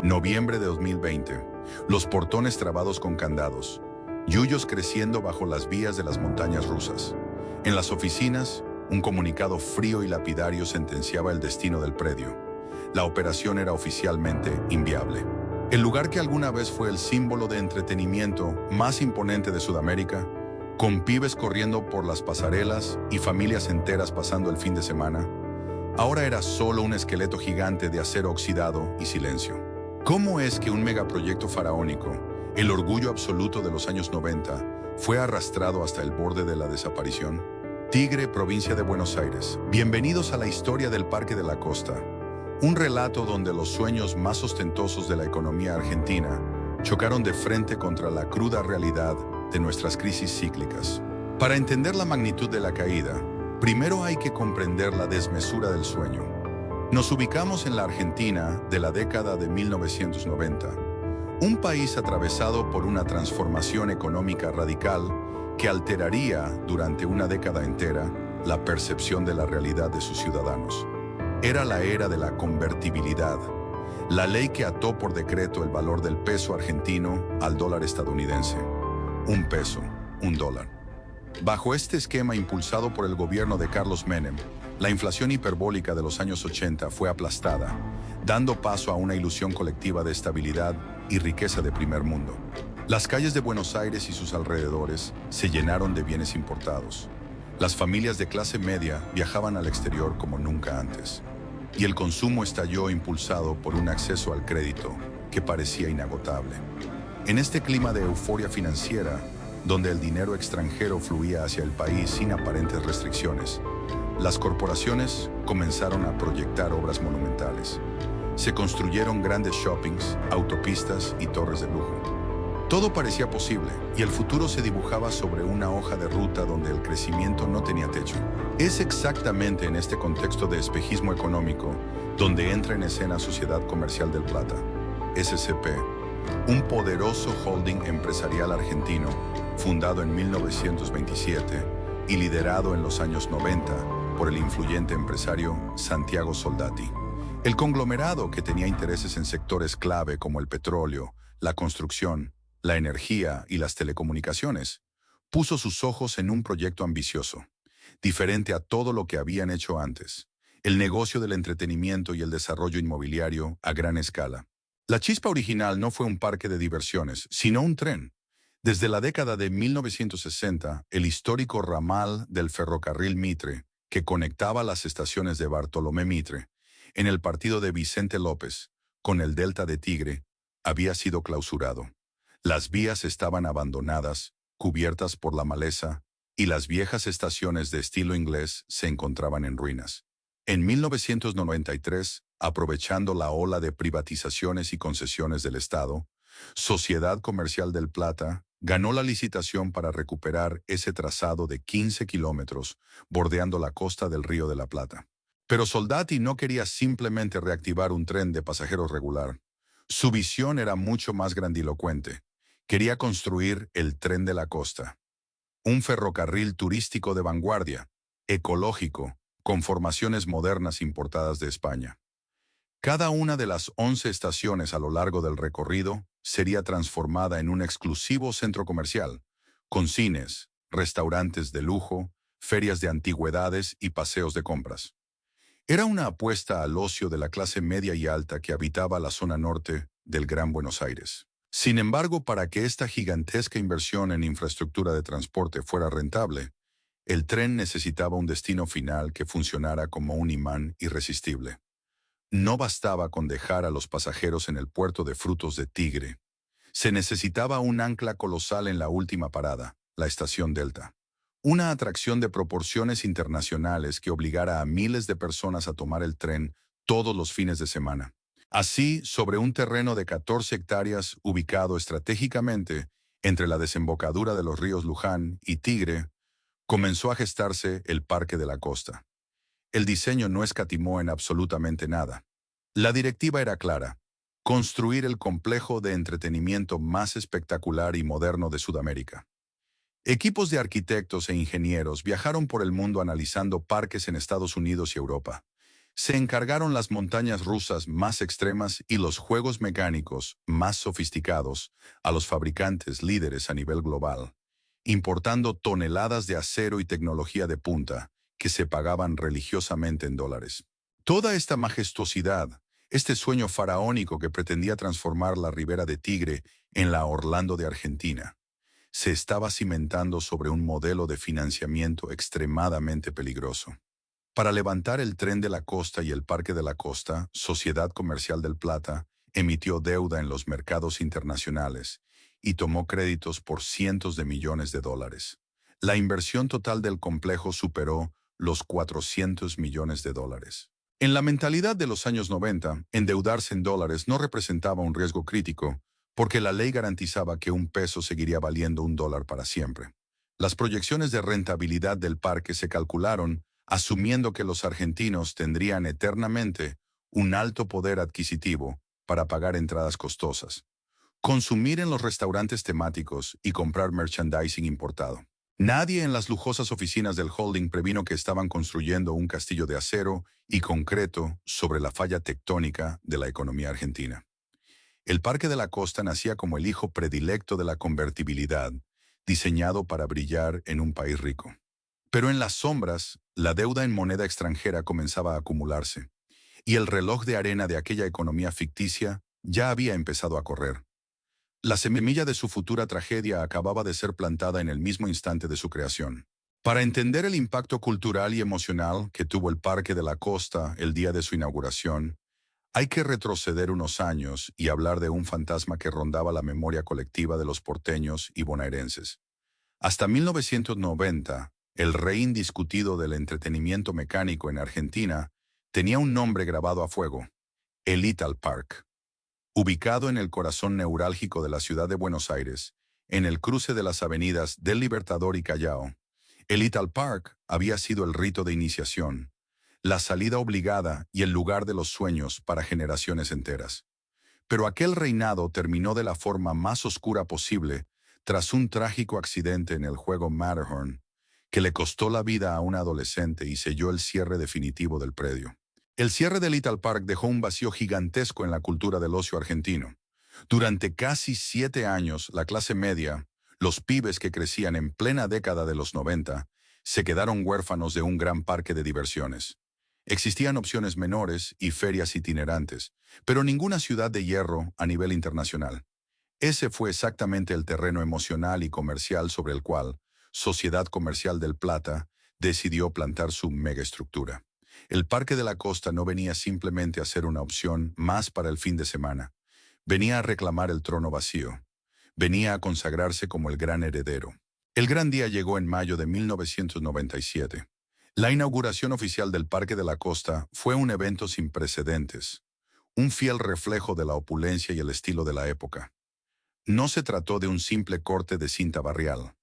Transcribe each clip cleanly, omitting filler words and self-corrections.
Noviembre de 2020. Los portones trabados con candados. Yuyos creciendo bajo las vías de las montañas rusas. En las oficinas, un comunicado frío y lapidario sentenciaba el destino del predio. La operación era oficialmente inviable. El lugar que alguna vez fue el símbolo de entretenimiento más imponente de Sudamérica, con pibes corriendo por las pasarelas y familias enteras pasando el fin de semana, ahora era solo un esqueleto gigante de acero oxidado y silencio. ¿Cómo es que un megaproyecto faraónico, el orgullo absoluto de los años 90, fue arrastrado hasta el borde de la desaparición? Tigre, provincia de Buenos Aires. Bienvenidos a la historia del Parque de la Costa. Un relato donde los sueños más ostentosos de la economía argentina chocaron de frente contra la cruda realidad de nuestras crisis cíclicas. Para entender la magnitud de la caída, primero hay que comprender la desmesura del sueño. Nos ubicamos en la Argentina de la década de 1990, un país atravesado por una transformación económica radical que alteraría durante una década entera la percepción de la realidad de sus ciudadanos. Era la era de la convertibilidad, la ley que ató por decreto el valor del peso argentino al dólar estadounidense. Un peso, un dólar. Bajo este esquema impulsado por el gobierno de Carlos Menem, la inflación hiperbólica de los años 80 fue aplastada, dando paso a una ilusión colectiva de estabilidad y riqueza de primer mundo. Las calles de Buenos Aires y sus alrededores se llenaron de bienes importados. Las familias de clase media viajaban al exterior como nunca antes. Y el consumo estalló impulsado por un acceso al crédito que parecía inagotable. En este clima de euforia financiera, donde el dinero extranjero fluía hacia el país sin aparentes restricciones, las corporaciones comenzaron a proyectar obras monumentales. Se construyeron grandes shoppings, autopistas y torres de lujo. Todo parecía posible y el futuro se dibujaba sobre una hoja de ruta donde el crecimiento no tenía techo. Es exactamente en este contexto de espejismo económico donde entra en escena Sociedad Comercial del Plata, SCP, un poderoso holding empresarial argentino fundado en 1927 y liderado en los años 90 por el influyente empresario Santiago Soldati. El conglomerado, que tenía intereses en sectores clave como el petróleo, la construcción, la energía y las telecomunicaciones, puso sus ojos en un proyecto ambicioso, diferente a todo lo que habían hecho antes, el negocio del entretenimiento y el desarrollo inmobiliario a gran escala. La chispa original no fue un parque de diversiones, sino un tren. Desde la década de 1960, el histórico ramal del ferrocarril Mitre, que conectaba las estaciones de Bartolomé Mitre, en el partido de Vicente López, con el delta de Tigre, había sido clausurado. Las vías estaban abandonadas, cubiertas por la maleza, y las viejas estaciones de estilo inglés se encontraban en ruinas. En 1993, aprovechando la ola de privatizaciones y concesiones del Estado, Sociedad Comercial del Plata ganó la licitación para recuperar ese trazado de 15 kilómetros bordeando la costa del Río de la Plata. Pero Soldati no quería simplemente reactivar un tren de pasajeros regular. Su visión era mucho más grandilocuente. Quería construir el Tren de la Costa, un ferrocarril turístico de vanguardia, ecológico, con formaciones modernas importadas de España. Cada una de las 11 estaciones a lo largo del recorrido sería transformada en un exclusivo centro comercial, con cines, restaurantes de lujo, ferias de antigüedades y paseos de compras. Era una apuesta al ocio de la clase media y alta que habitaba la zona norte del Gran Buenos Aires. Sin embargo, para que esta gigantesca inversión en infraestructura de transporte fuera rentable, el tren necesitaba un destino final que funcionara como un imán irresistible. No bastaba con dejar a los pasajeros en el puerto de Frutos de Tigre. Se necesitaba un ancla colosal en la última parada, la estación Delta. Una atracción de proporciones internacionales que obligara a miles de personas a tomar el tren todos los fines de semana. Así, sobre un terreno de 14 hectáreas ubicado estratégicamente entre la desembocadura de los ríos Luján y Tigre, comenzó a gestarse el Parque de la Costa. El diseño no escatimó en absolutamente nada. La directiva era clara: construir el complejo de entretenimiento más espectacular y moderno de Sudamérica. Equipos de arquitectos e ingenieros viajaron por el mundo analizando parques en Estados Unidos y Europa. Se encargaron las montañas rusas más extremas y los juegos mecánicos más sofisticados a los fabricantes líderes a nivel global, importando toneladas de acero y tecnología de punta que se pagaban religiosamente en dólares. Toda esta majestuosidad, este sueño faraónico que pretendía transformar la Ribera de Tigre en la Orlando de Argentina, se estaba cimentando sobre un modelo de financiamiento extremadamente peligroso. Para levantar el Tren de la Costa y el Parque de la Costa, Sociedad Comercial del Plata emitió deuda en los mercados internacionales y tomó créditos por cientos de millones de dólares. La inversión total del complejo superó los 400 millones de dólares. En la mentalidad de los años 90, endeudarse en dólares no representaba un riesgo crítico, porque la ley garantizaba que un peso seguiría valiendo un dólar para siempre. Las proyecciones de rentabilidad del parque se calcularon asumiendo que los argentinos tendrían eternamente un alto poder adquisitivo para pagar entradas costosas, consumir en los restaurantes temáticos y comprar merchandising importado. Nadie en las lujosas oficinas del holding previno que estaban construyendo un castillo de acero y concreto sobre la falla tectónica de la economía argentina. El Parque de la Costa nacía como el hijo predilecto de la convertibilidad, diseñado para brillar en un país rico. Pero en las sombras, la deuda en moneda extranjera comenzaba a acumularse, y el reloj de arena de aquella economía ficticia ya había empezado a correr. La semilla de su futura tragedia acababa de ser plantada en el mismo instante de su creación. Para entender el impacto cultural y emocional que tuvo el Parque de la Costa el día de su inauguración, hay que retroceder unos años y hablar de un fantasma que rondaba la memoria colectiva de los porteños y bonaerenses. Hasta 1990, el rey indiscutido del entretenimiento mecánico en Argentina tenía un nombre grabado a fuego: el Ital Park. Ubicado en el corazón neurálgico de la ciudad de Buenos Aires, en el cruce de las avenidas del Libertador y Callao, el Ital Park había sido el rito de iniciación, la salida obligada y el lugar de los sueños para generaciones enteras. Pero aquel reinado terminó de la forma más oscura posible tras un trágico accidente en el juego Matterhorn, que le costó la vida a una adolescente y selló el cierre definitivo del predio. El cierre del Ital Park dejó un vacío gigantesco en la cultura del ocio argentino. Durante casi 7 años, la clase media, los pibes que crecían en plena década de los 90, se quedaron huérfanos de un gran parque de diversiones. Existían opciones menores y ferias itinerantes, pero ninguna ciudad de hierro a nivel internacional. Ese fue exactamente el terreno emocional y comercial sobre el cual Sociedad Comercial del Plata decidió plantar su megaestructura. El Parque de la Costa no venía simplemente a ser una opción más para el fin de semana. Venía a reclamar el trono vacío. Venía a consagrarse como el gran heredero. El gran día llegó en mayo de 1997. La inauguración oficial del Parque de la Costa fue un evento sin precedentes, un fiel reflejo de la opulencia y el estilo de la época. No se trató de un simple corte de cinta barrial.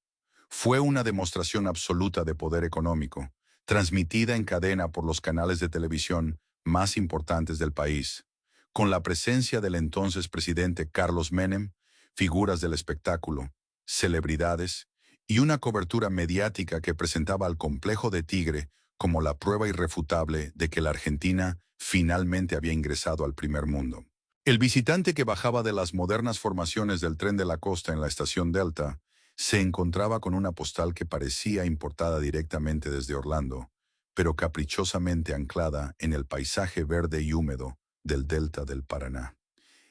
Fue una demostración absoluta de poder económico, transmitida en cadena por los canales de televisión más importantes del país, con la presencia del entonces presidente Carlos Menem, figuras del espectáculo, celebridades y una cobertura mediática que presentaba al complejo de Tigre como la prueba irrefutable de que la Argentina finalmente había ingresado al primer mundo. El visitante que bajaba de las modernas formaciones del Tren de la Costa en la estación Delta se encontraba con una postal que parecía importada directamente desde Orlando, pero caprichosamente anclada en el paisaje verde y húmedo del Delta del Paraná.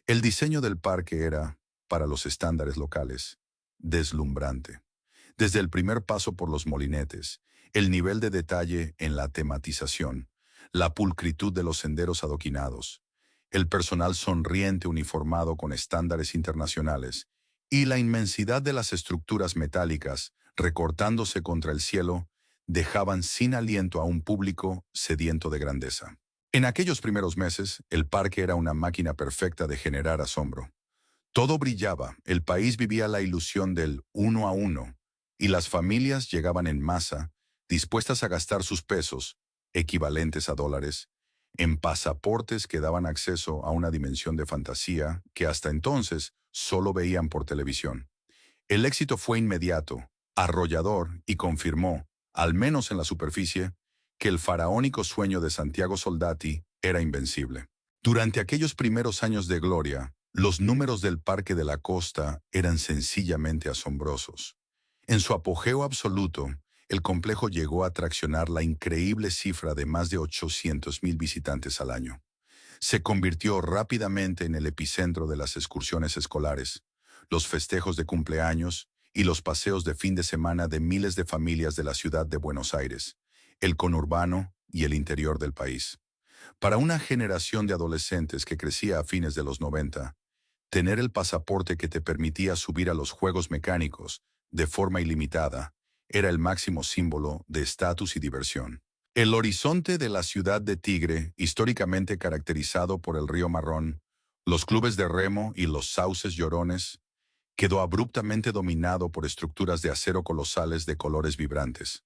El diseño del parque era, para los estándares locales, deslumbrante. Desde el primer paso por los molinetes, el nivel de detalle en la tematización, la pulcritud de los senderos adoquinados, el personal sonriente uniformado con estándares internacionales y la inmensidad de las estructuras metálicas recortándose contra el cielo dejaban sin aliento a un público sediento de grandeza. En aquellos primeros meses, el parque era una máquina perfecta de generar asombro. Todo brillaba, el país vivía la ilusión del uno a uno, y las familias llegaban en masa, dispuestas a gastar sus pesos, equivalentes a dólares, en pasaportes que daban acceso a una dimensión de fantasía que hasta entonces solo veían por televisión. El éxito fue inmediato, arrollador y confirmó, al menos en la superficie, que el faraónico sueño de Santiago Soldati era invencible. Durante aquellos primeros años de gloria, los números del Parque de la Costa eran sencillamente asombrosos. En su apogeo absoluto, el complejo llegó a traccionar la increíble cifra de más de 800,000 visitantes al año. Se convirtió rápidamente en el epicentro de las excursiones escolares, los festejos de cumpleaños y los paseos de fin de semana de miles de familias de la ciudad de Buenos Aires, el conurbano y el interior del país. Para una generación de adolescentes que crecía a fines de los 90, tener el pasaporte que te permitía subir a los juegos mecánicos de forma ilimitada era el máximo símbolo de estatus y diversión. El horizonte de la ciudad de Tigre, históricamente caracterizado por el río Marrón, los clubes de remo y los sauces llorones, quedó abruptamente dominado por estructuras de acero colosales de colores vibrantes.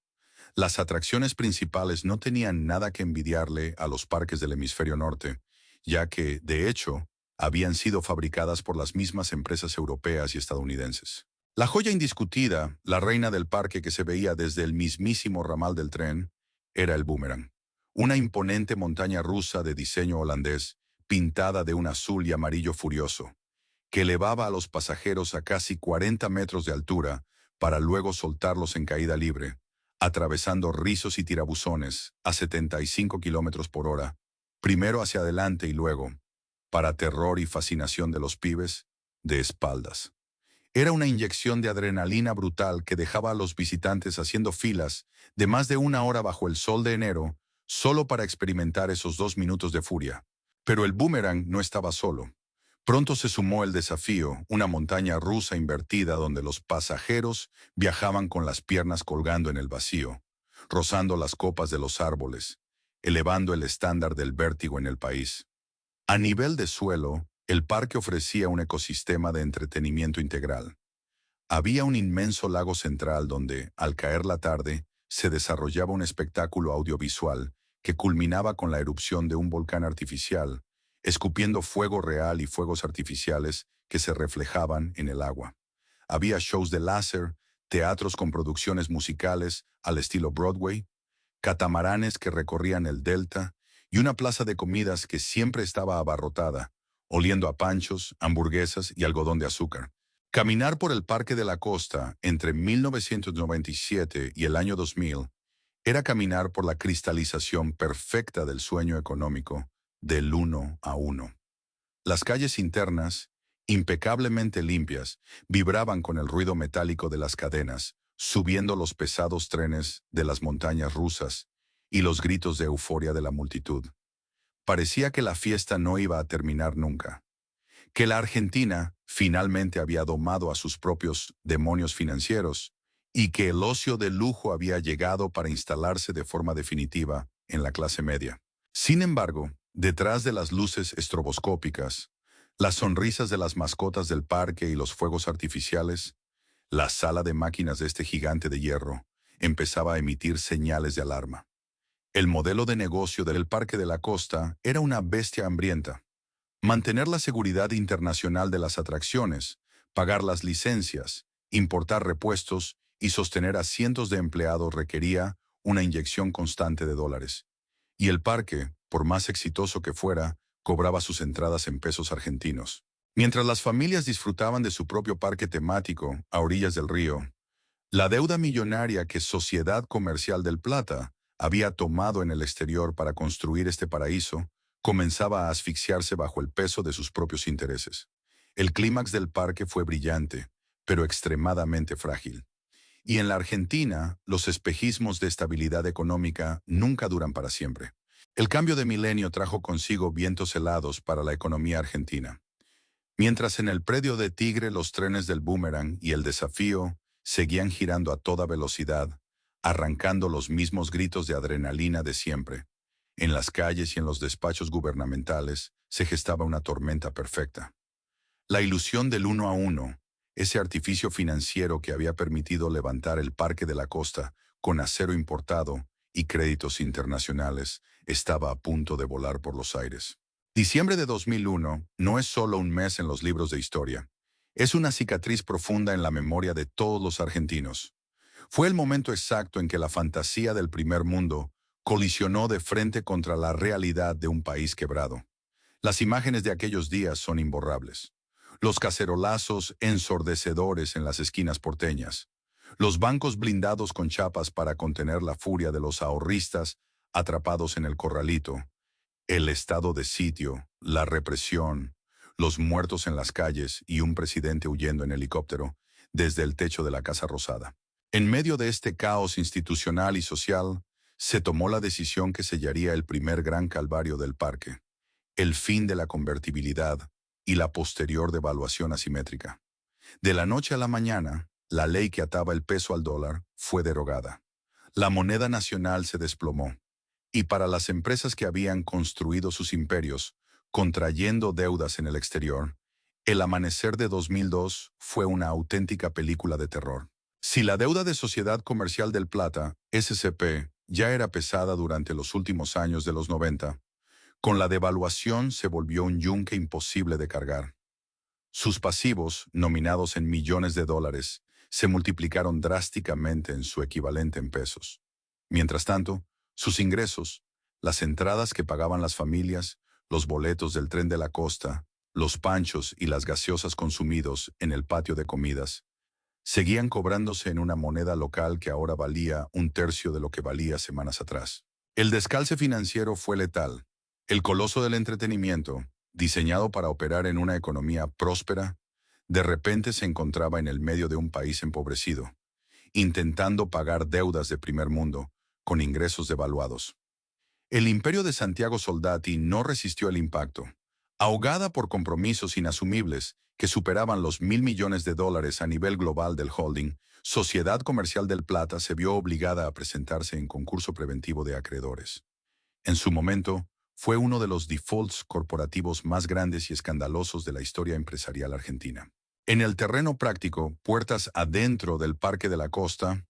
Las atracciones principales no tenían nada que envidiarle a los parques del hemisferio norte, ya que, de hecho, habían sido fabricadas por las mismas empresas europeas y estadounidenses. La joya indiscutida, la reina del parque que se veía desde el mismísimo ramal del tren, era el Boomerang, una imponente montaña rusa de diseño holandés, pintada de un azul y amarillo furioso, que elevaba a los pasajeros a casi 40 metros de altura para luego soltarlos en caída libre, atravesando rizos y tirabuzones a 75 kilómetros por hora, primero hacia adelante y luego, para terror y fascinación de los pibes, de espaldas. Era una inyección de adrenalina brutal que dejaba a los visitantes haciendo filas de más de una hora bajo el sol de enero, solo para experimentar esos 2 minutos de furia. Pero el Boomerang no estaba solo. Pronto se sumó el desafío, una montaña rusa invertida donde los pasajeros viajaban con las piernas colgando en el vacío, rozando las copas de los árboles, elevando el estándar del vértigo en el país. A nivel de suelo, el parque ofrecía un ecosistema de entretenimiento integral. Había un inmenso lago central donde, al caer la tarde, se desarrollaba un espectáculo audiovisual que culminaba con la erupción de un volcán artificial, escupiendo fuego real y fuegos artificiales que se reflejaban en el agua. Había shows de láser, teatros con producciones musicales al estilo Broadway, catamaranes que recorrían el delta y una plaza de comidas que siempre estaba abarrotada, oliendo a panchos, hamburguesas y algodón de azúcar. Caminar por el Parque de la Costa entre 1997 y el año 2000 era caminar por la cristalización perfecta del sueño económico del 1 a 1. Las calles internas, impecablemente limpias, vibraban con el ruido metálico de las cadenas, subiendo los pesados trenes de las montañas rusas y los gritos de euforia de la multitud. Parecía que la fiesta no iba a terminar nunca, que la Argentina finalmente había domado a sus propios demonios financieros y que el ocio de lujo había llegado para instalarse de forma definitiva en la clase media. Sin embargo, detrás de las luces estroboscópicas, las sonrisas de las mascotas del parque y los fuegos artificiales, la sala de máquinas de este gigante de hierro empezaba a emitir señales de alarma. El modelo de negocio del Parque de la Costa era una bestia hambrienta. Mantener la seguridad internacional de las atracciones, pagar las licencias, importar repuestos y sostener a cientos de empleados requería una inyección constante de dólares. Y el parque, por más exitoso que fuera, cobraba sus entradas en pesos argentinos. Mientras las familias disfrutaban de su propio parque temático a orillas del río, la deuda millonaria que Sociedad Comercial del Plata había tomado en el exterior para construir este paraíso comenzaba a asfixiarse bajo el peso de sus propios intereses. El clímax del parque fue brillante, pero extremadamente frágil. Y en la Argentina, los espejismos de estabilidad económica nunca duran para siempre. El cambio de milenio trajo consigo vientos helados para la economía argentina. Mientras en el predio de Tigre los trenes del Boomerang y el Desafío seguían girando a toda velocidad, arrancando los mismos gritos de adrenalina de siempre. En las calles y en los despachos gubernamentales se gestaba una tormenta perfecta. La ilusión del 1 a 1, ese artificio financiero que había permitido levantar el Parque de la Costa con acero importado y créditos internacionales, estaba a punto de volar por los aires. Diciembre de 2001 no es solo un mes en los libros de historia. Es una cicatriz profunda en la memoria de todos los argentinos. Fue el momento exacto en que la fantasía del primer mundo colisionó de frente contra la realidad de un país quebrado. Las imágenes de aquellos días son imborrables. Los cacerolazos ensordecedores en las esquinas porteñas. Los bancos blindados con chapas para contener la furia de los ahorristas atrapados en el corralito. El estado de sitio, la represión, los muertos en las calles y un presidente huyendo en helicóptero desde el techo de la Casa Rosada. En medio de este caos institucional y social, se tomó la decisión que sellaría el primer gran calvario del parque, el fin de la convertibilidad y la posterior devaluación asimétrica. De la noche a la mañana, la ley que ataba el peso al dólar fue derogada. La moneda nacional se desplomó. Y para las empresas que habían construido sus imperios, contrayendo deudas en el exterior, el amanecer de 2002 fue una auténtica película de terror. Si la deuda de Sociedad Comercial del Plata, SCP, ya era pesada durante los últimos años de los 90, con la devaluación se volvió un yunque imposible de cargar. Sus pasivos, nominados en millones de dólares, se multiplicaron drásticamente en su equivalente en pesos. Mientras tanto, sus ingresos, las entradas que pagaban las familias, los boletos del tren de la costa, los panchos y las gaseosas consumidos en el patio de comidas, seguían cobrándose en una moneda local que ahora valía un tercio de lo que valía semanas atrás. El descalce financiero fue letal. El coloso del entretenimiento, diseñado para operar en una economía próspera, de repente se encontraba en el medio de un país empobrecido, intentando pagar deudas de primer mundo, con ingresos devaluados. El imperio de Santiago Soldati no resistió el impacto. Ahogada por compromisos inasumibles que superaban los $1.000 millones a nivel global del holding, Sociedad Comercial del Plata se vio obligada a presentarse en concurso preventivo de acreedores. En su momento, fue uno de los defaults corporativos más grandes y escandalosos de la historia empresarial argentina. En el terreno práctico, puertas adentro del Parque de la Costa,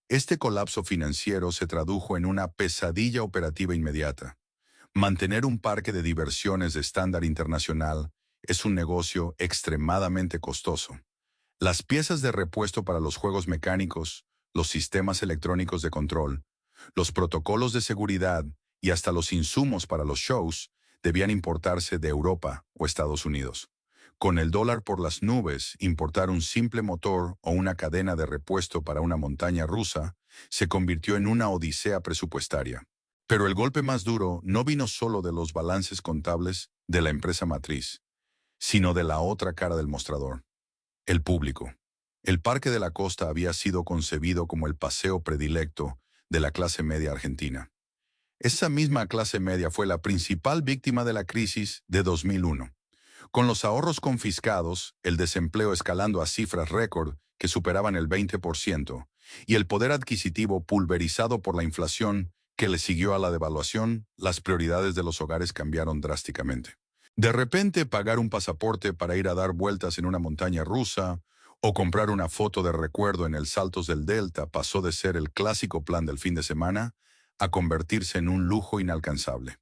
este colapso financiero se tradujo en una pesadilla operativa inmediata. Mantener un parque de diversiones de estándar internacional es un negocio extremadamente costoso. Las piezas de repuesto para los juegos mecánicos, los sistemas electrónicos de control, los protocolos de seguridad y hasta los insumos para los shows debían importarse de Europa o Estados Unidos. Con el dólar por las nubes, importar un simple motor o una cadena de repuesto para una montaña rusa se convirtió en una odisea presupuestaria. Pero el golpe más duro no vino solo de los balances contables de la empresa matriz, sino de la otra cara del mostrador, el público. El Parque de la Costa había sido concebido como el paseo predilecto de la clase media argentina. Esa misma clase media fue la principal víctima de la crisis de 2001. Con los ahorros confiscados, el desempleo escalando a cifras récord que superaban el 20% y el poder adquisitivo pulverizado por la inflación que le siguió a la devaluación, las prioridades de los hogares cambiaron drásticamente. De repente, pagar un pasaporte para ir a dar vueltas en una montaña rusa o comprar una foto de recuerdo en el Saltos del Delta pasó de ser el clásico plan del fin de semana a convertirse en un lujo inalcanzable.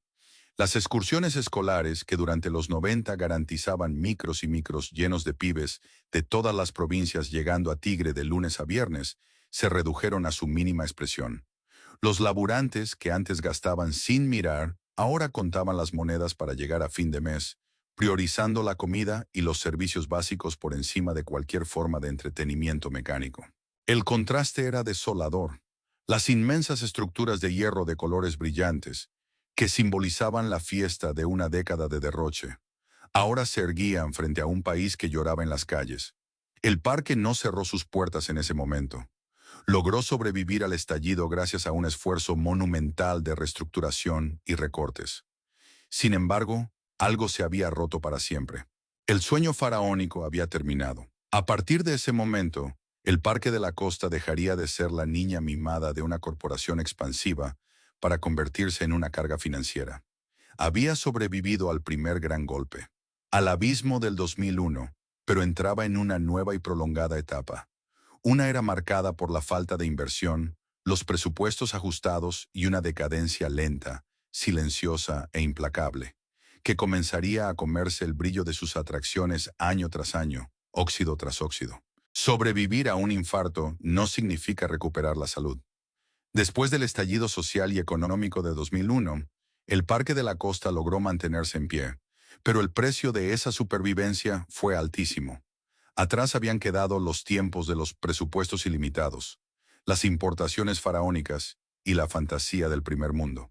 Las excursiones escolares, que durante los 90 garantizaban micros y micros llenos de pibes de todas las provincias llegando a Tigre de lunes a viernes, se redujeron a su mínima expresión. Los laburantes, que antes gastaban sin mirar, ahora contaban las monedas para llegar a fin de mes, priorizando la comida y los servicios básicos por encima de cualquier forma de entretenimiento mecánico. El contraste era desolador. Las inmensas estructuras de hierro de colores brillantes, que simbolizaban la fiesta de una década de derroche, ahora se erguían frente a un país que lloraba en las calles. El parque no cerró sus puertas en ese momento. Logró sobrevivir al estallido gracias a un esfuerzo monumental de reestructuración y recortes. Sin embargo, algo se había roto para siempre. El sueño faraónico había terminado. A partir de ese momento, el Parque de la Costa dejaría de ser la niña mimada de una corporación expansiva para convertirse en una carga financiera. Había sobrevivido al primer gran golpe, al abismo del 2001, pero entraba en una nueva y prolongada etapa. Una era marcada por la falta de inversión, los presupuestos ajustados y una decadencia lenta, silenciosa e implacable, que comenzaría a comerse el brillo de sus atracciones año tras año, óxido tras óxido. Sobrevivir a un infarto no significa recuperar la salud. Después del estallido social y económico de 2001, el Parque de la Costa logró mantenerse en pie, pero el precio de esa supervivencia fue altísimo. Atrás habían quedado los tiempos de los presupuestos ilimitados, las importaciones faraónicas y la fantasía del primer mundo.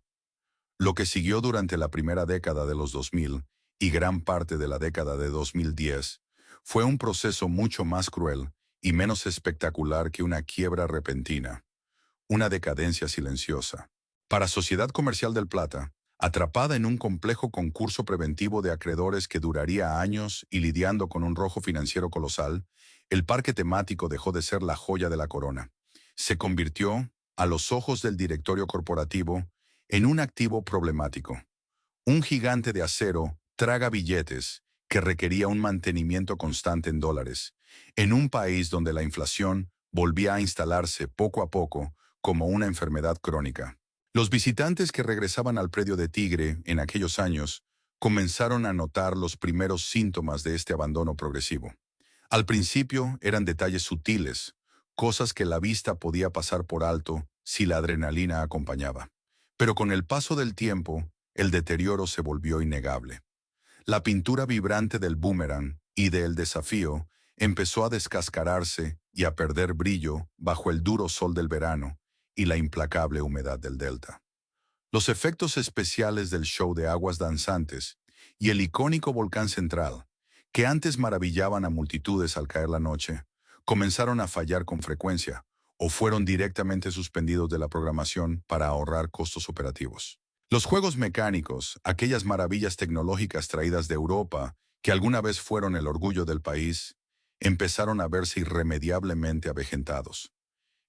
Lo que siguió durante la primera década de los 2000 y gran parte de la década de 2010 fue un proceso mucho más cruel y menos espectacular que una quiebra repentina, una decadencia silenciosa. Para Sociedad Comercial del Plata, atrapada en un complejo concurso preventivo de acreedores que duraría años y lidiando con un rojo financiero colosal, el parque temático dejó de ser la joya de la corona. Se convirtió, a los ojos del directorio corporativo, en un activo problemático. Un gigante de acero traga billetes que requería un mantenimiento constante en dólares, en un país donde la inflación volvía a instalarse poco a poco como una enfermedad crónica. Los visitantes que regresaban al predio de Tigre en aquellos años comenzaron a notar los primeros síntomas de este abandono progresivo. Al principio eran detalles sutiles, cosas que la vista podía pasar por alto si la adrenalina acompañaba. Pero con el paso del tiempo, el deterioro se volvió innegable. La pintura vibrante del boomerang y del desafío empezó a descascararse y a perder brillo bajo el duro sol del verano y la implacable humedad del delta. Los efectos especiales del show de aguas danzantes y el icónico volcán central, que antes maravillaban a multitudes al caer la noche, comenzaron a fallar con frecuencia o fueron directamente suspendidos de la programación para ahorrar costos operativos. Los juegos mecánicos, aquellas maravillas tecnológicas traídas de Europa, que alguna vez fueron el orgullo del país, empezaron a verse irremediablemente avejentados.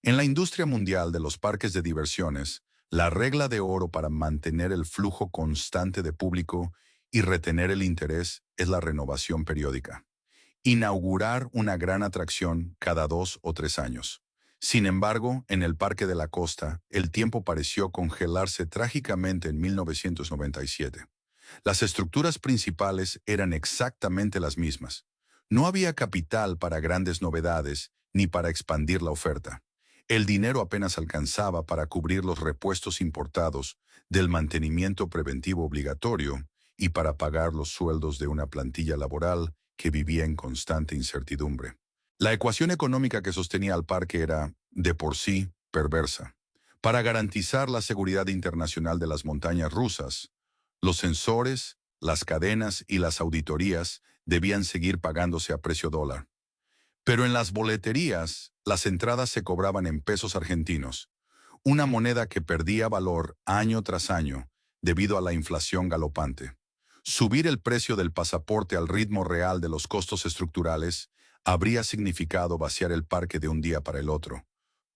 En la industria mundial de los parques de diversiones, la regla de oro para mantener el flujo constante de público y retener el interés es la renovación periódica. Inaugurar una gran atracción cada 2 o 3 años. Sin embargo, en el Parque de la Costa, el tiempo pareció congelarse trágicamente en 1997. Las estructuras principales eran exactamente las mismas. No había capital para grandes novedades ni para expandir la oferta. El dinero apenas alcanzaba para cubrir los repuestos importados del mantenimiento preventivo obligatorio y para pagar los sueldos de una plantilla laboral que vivía en constante incertidumbre. La ecuación económica que sostenía al parque era, de por sí, perversa. Para garantizar la seguridad internacional de las montañas rusas, los sensores, las cadenas y las auditorías debían seguir pagándose a precio dólar. Pero en las boleterías, las entradas se cobraban en pesos argentinos, una moneda que perdía valor año tras año debido a la inflación galopante. Subir el precio del pasaporte al ritmo real de los costos estructurales habría significado vaciar el parque de un día para el otro,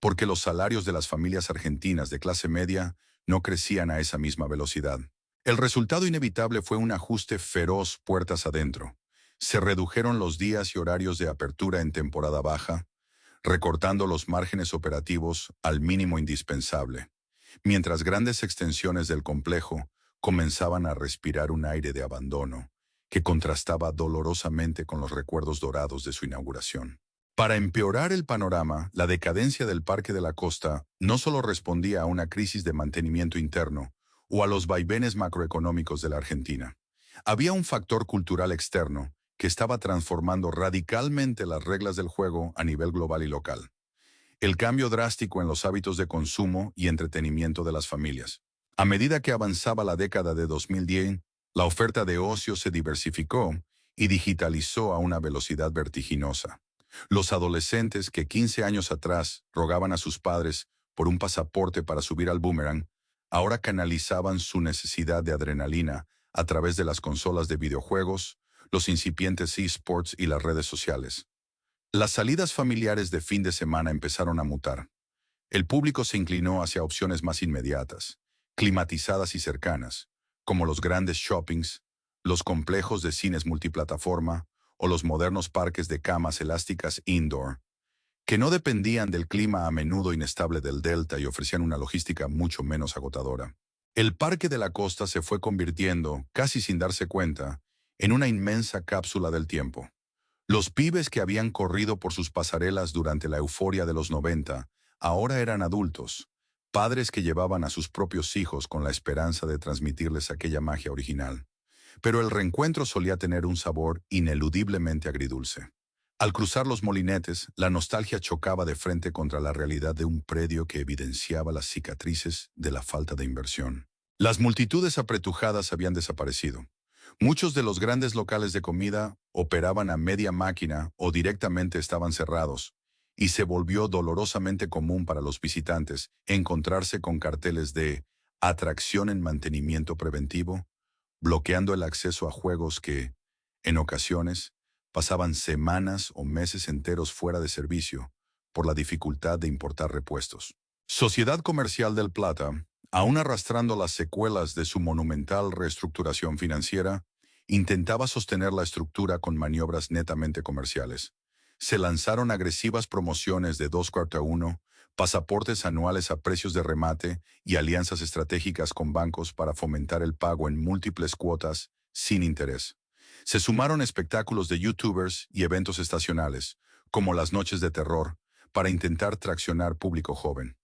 porque los salarios de las familias argentinas de clase media no crecían a esa misma velocidad. El resultado inevitable fue un ajuste feroz puertas adentro. Se redujeron los días y horarios de apertura en temporada baja, recortando los márgenes operativos al mínimo indispensable, mientras grandes extensiones del complejo comenzaban a respirar un aire de abandono que contrastaba dolorosamente con los recuerdos dorados de su inauguración. Para empeorar el panorama, la decadencia del Parque de la Costa no solo respondía a una crisis de mantenimiento interno o a los vaivenes macroeconómicos de la Argentina. Había un factor cultural externo que estaba transformando radicalmente las reglas del juego a nivel global y local. El cambio drástico en los hábitos de consumo y entretenimiento de las familias. A medida que avanzaba la década de 2010, la oferta de ocio se diversificó y digitalizó a una velocidad vertiginosa. Los adolescentes que 15 años atrás rogaban a sus padres por un pasaporte para subir al boomerang, ahora canalizaban su necesidad de adrenalina a través de las consolas de videojuegos, los incipientes eSports y las redes sociales. Las salidas familiares de fin de semana empezaron a mutar. El público se inclinó hacia opciones más inmediatas, climatizadas y cercanas, como los grandes shoppings, los complejos de cines multiplataforma o los modernos parques de camas elásticas indoor, que no dependían del clima a menudo inestable del delta y ofrecían una logística mucho menos agotadora. El Parque de la Costa se fue convirtiendo, casi sin darse cuenta, en una inmensa cápsula del tiempo. Los pibes que habían corrido por sus pasarelas durante la euforia de los 90 ahora eran adultos, Padres que llevaban a sus propios hijos con la esperanza de transmitirles aquella magia original. Pero el reencuentro solía tener un sabor ineludiblemente agridulce. Al cruzar los molinetes, la nostalgia chocaba de frente contra la realidad de un predio que evidenciaba las cicatrices de la falta de inversión. Las multitudes apretujadas habían desaparecido. Muchos de los grandes locales de comida operaban a media máquina o directamente estaban cerrados, y se volvió dolorosamente común para los visitantes encontrarse con carteles de atracción en mantenimiento preventivo, bloqueando el acceso a juegos que, en ocasiones, pasaban semanas o meses enteros fuera de servicio por la dificultad de importar repuestos. Sociedad Comercial del Plata, aún arrastrando las secuelas de su monumental reestructuración financiera, intentaba sostener la estructura con maniobras netamente comerciales. Se lanzaron agresivas promociones de 2x1, pasaportes anuales a precios de remate y alianzas estratégicas con bancos para fomentar el pago en múltiples cuotas sin interés. Se sumaron espectáculos de YouTubers y eventos estacionales, como las noches de terror, para intentar traccionar público joven.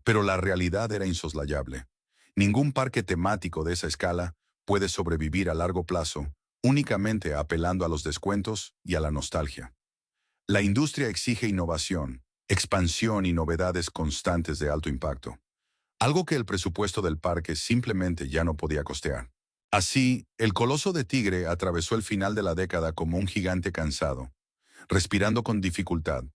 Pero la realidad era insoslayable. Ningún parque temático de esa escala puede sobrevivir a largo plazo únicamente apelando a los descuentos y a la nostalgia. La industria exige innovación, expansión y novedades constantes de alto impacto, algo que el presupuesto del parque simplemente ya no podía costear. Así, el Coloso de Tigre atravesó el final de la década como un gigante cansado, respirando con dificultad,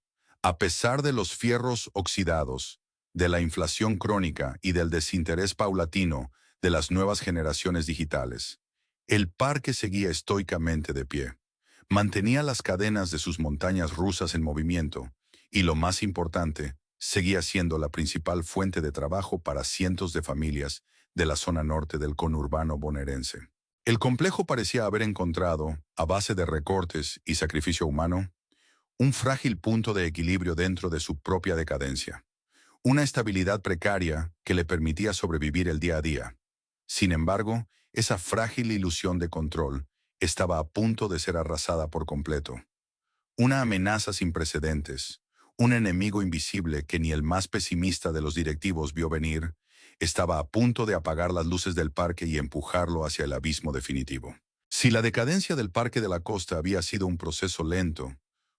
a pesar de los fierros oxidados, de la inflación crónica y del desinterés paulatino de las nuevas generaciones digitales. El parque seguía estoicamente de pie. Mantenía las cadenas de sus montañas rusas en movimiento y, lo más importante, seguía siendo la principal fuente de trabajo para cientos de familias de la zona norte del conurbano bonaerense. El complejo parecía haber encontrado, a base de recortes y sacrificio humano, un frágil punto de equilibrio dentro de su propia decadencia, una estabilidad precaria que le permitía sobrevivir el día a día. Sin embargo, esa frágil ilusión de control estaba a punto de ser arrasada por completo. Una amenaza sin precedentes, un enemigo invisible que ni el más pesimista de los directivos vio venir, estaba a punto de apagar las luces del parque y empujarlo hacia el abismo definitivo. Si la decadencia del Parque de la Costa había sido un proceso lento,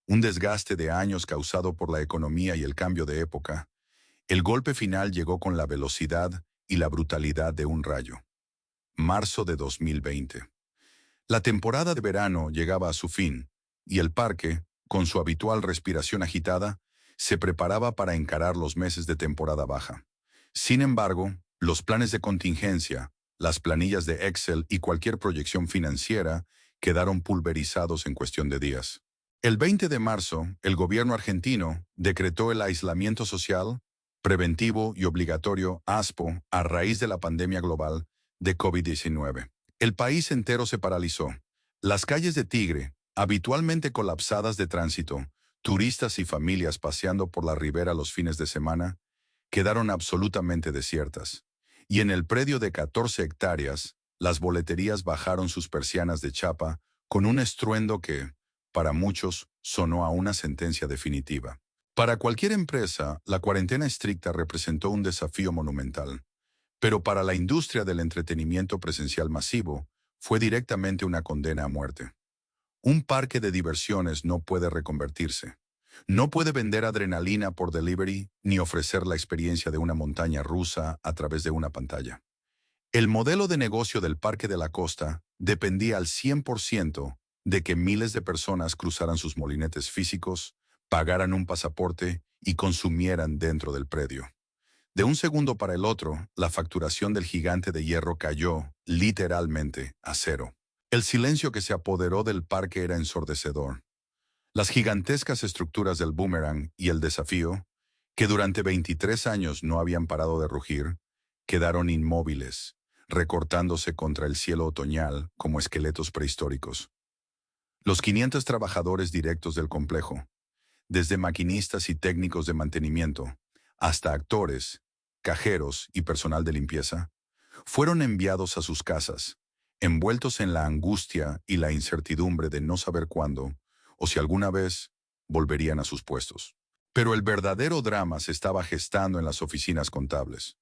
un desgaste de años causado por la economía y el cambio de época, el golpe final llegó con la velocidad y la brutalidad de un rayo. Marzo de 2020. La temporada de verano llegaba a su fin, y el parque, con su habitual respiración agitada, se preparaba para encarar los meses de temporada baja. Sin embargo, los planes de contingencia, las planillas de Excel y cualquier proyección financiera quedaron pulverizados en cuestión de días. El 20 de marzo, el gobierno argentino decretó el aislamiento social, preventivo y obligatorio ASPO a raíz de la pandemia global de COVID-19. El país entero se paralizó. Las calles de Tigre, habitualmente colapsadas de tránsito, turistas y familias paseando por la ribera los fines de semana, quedaron absolutamente desiertas. Y en el predio de 14 hectáreas, las boleterías bajaron sus persianas de chapa con un estruendo que, para muchos, sonó a una sentencia definitiva. Para cualquier empresa, la cuarentena estricta representó un desafío monumental. Pero para la industria del entretenimiento presencial masivo, fue directamente una condena a muerte. Un parque de diversiones no puede reconvertirse. No puede vender adrenalina por delivery ni ofrecer la experiencia de una montaña rusa a través de una pantalla. El modelo de negocio del Parque de la Costa dependía al 100% de que miles de personas cruzaran sus molinetes físicos, pagaran un pasaporte y consumieran dentro del predio. De un segundo para el otro, la facturación del gigante de hierro cayó, literalmente, a cero. El silencio que se apoderó del parque era ensordecedor. Las gigantescas estructuras del Boomerang y el Desafío, que durante 23 años no habían parado de rugir, quedaron inmóviles, recortándose contra el cielo otoñal como esqueletos prehistóricos. Los 500 trabajadores directos del complejo, desde maquinistas y técnicos de mantenimiento, hasta actores, cajeros y personal de limpieza, fueron enviados a sus casas, envueltos en la angustia y la incertidumbre de no saber cuándo, o si alguna vez, volverían a sus puestos. Pero el verdadero drama se estaba gestando en las oficinas contables.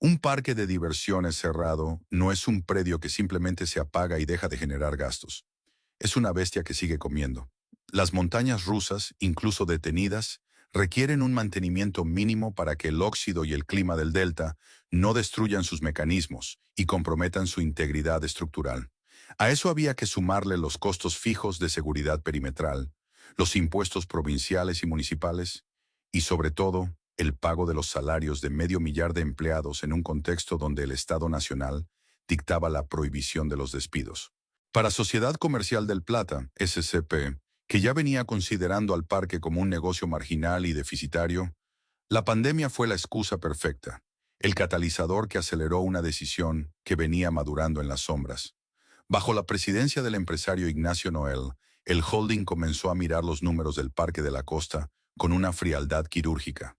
Un parque de diversiones cerrado no es un predio que simplemente se apaga y deja de generar gastos. Es una bestia que sigue comiendo. Las montañas rusas, incluso detenidas, requieren un mantenimiento mínimo para que el óxido y el clima del delta no destruyan sus mecanismos y comprometan su integridad estructural. A eso había que sumarle los costos fijos de seguridad perimetral, los impuestos provinciales y municipales, y sobre todo, el pago de los salarios de 500,000 de empleados en un contexto donde el Estado Nacional dictaba la prohibición de los despidos. Para Sociedad Comercial del Plata, SCP, que ya venía considerando al parque como un negocio marginal y deficitario, la pandemia fue la excusa perfecta, el catalizador que aceleró una decisión que venía madurando en las sombras. Bajo la presidencia del empresario Ignacio Noel, el holding comenzó a mirar los números del Parque de la Costa con una frialdad quirúrgica.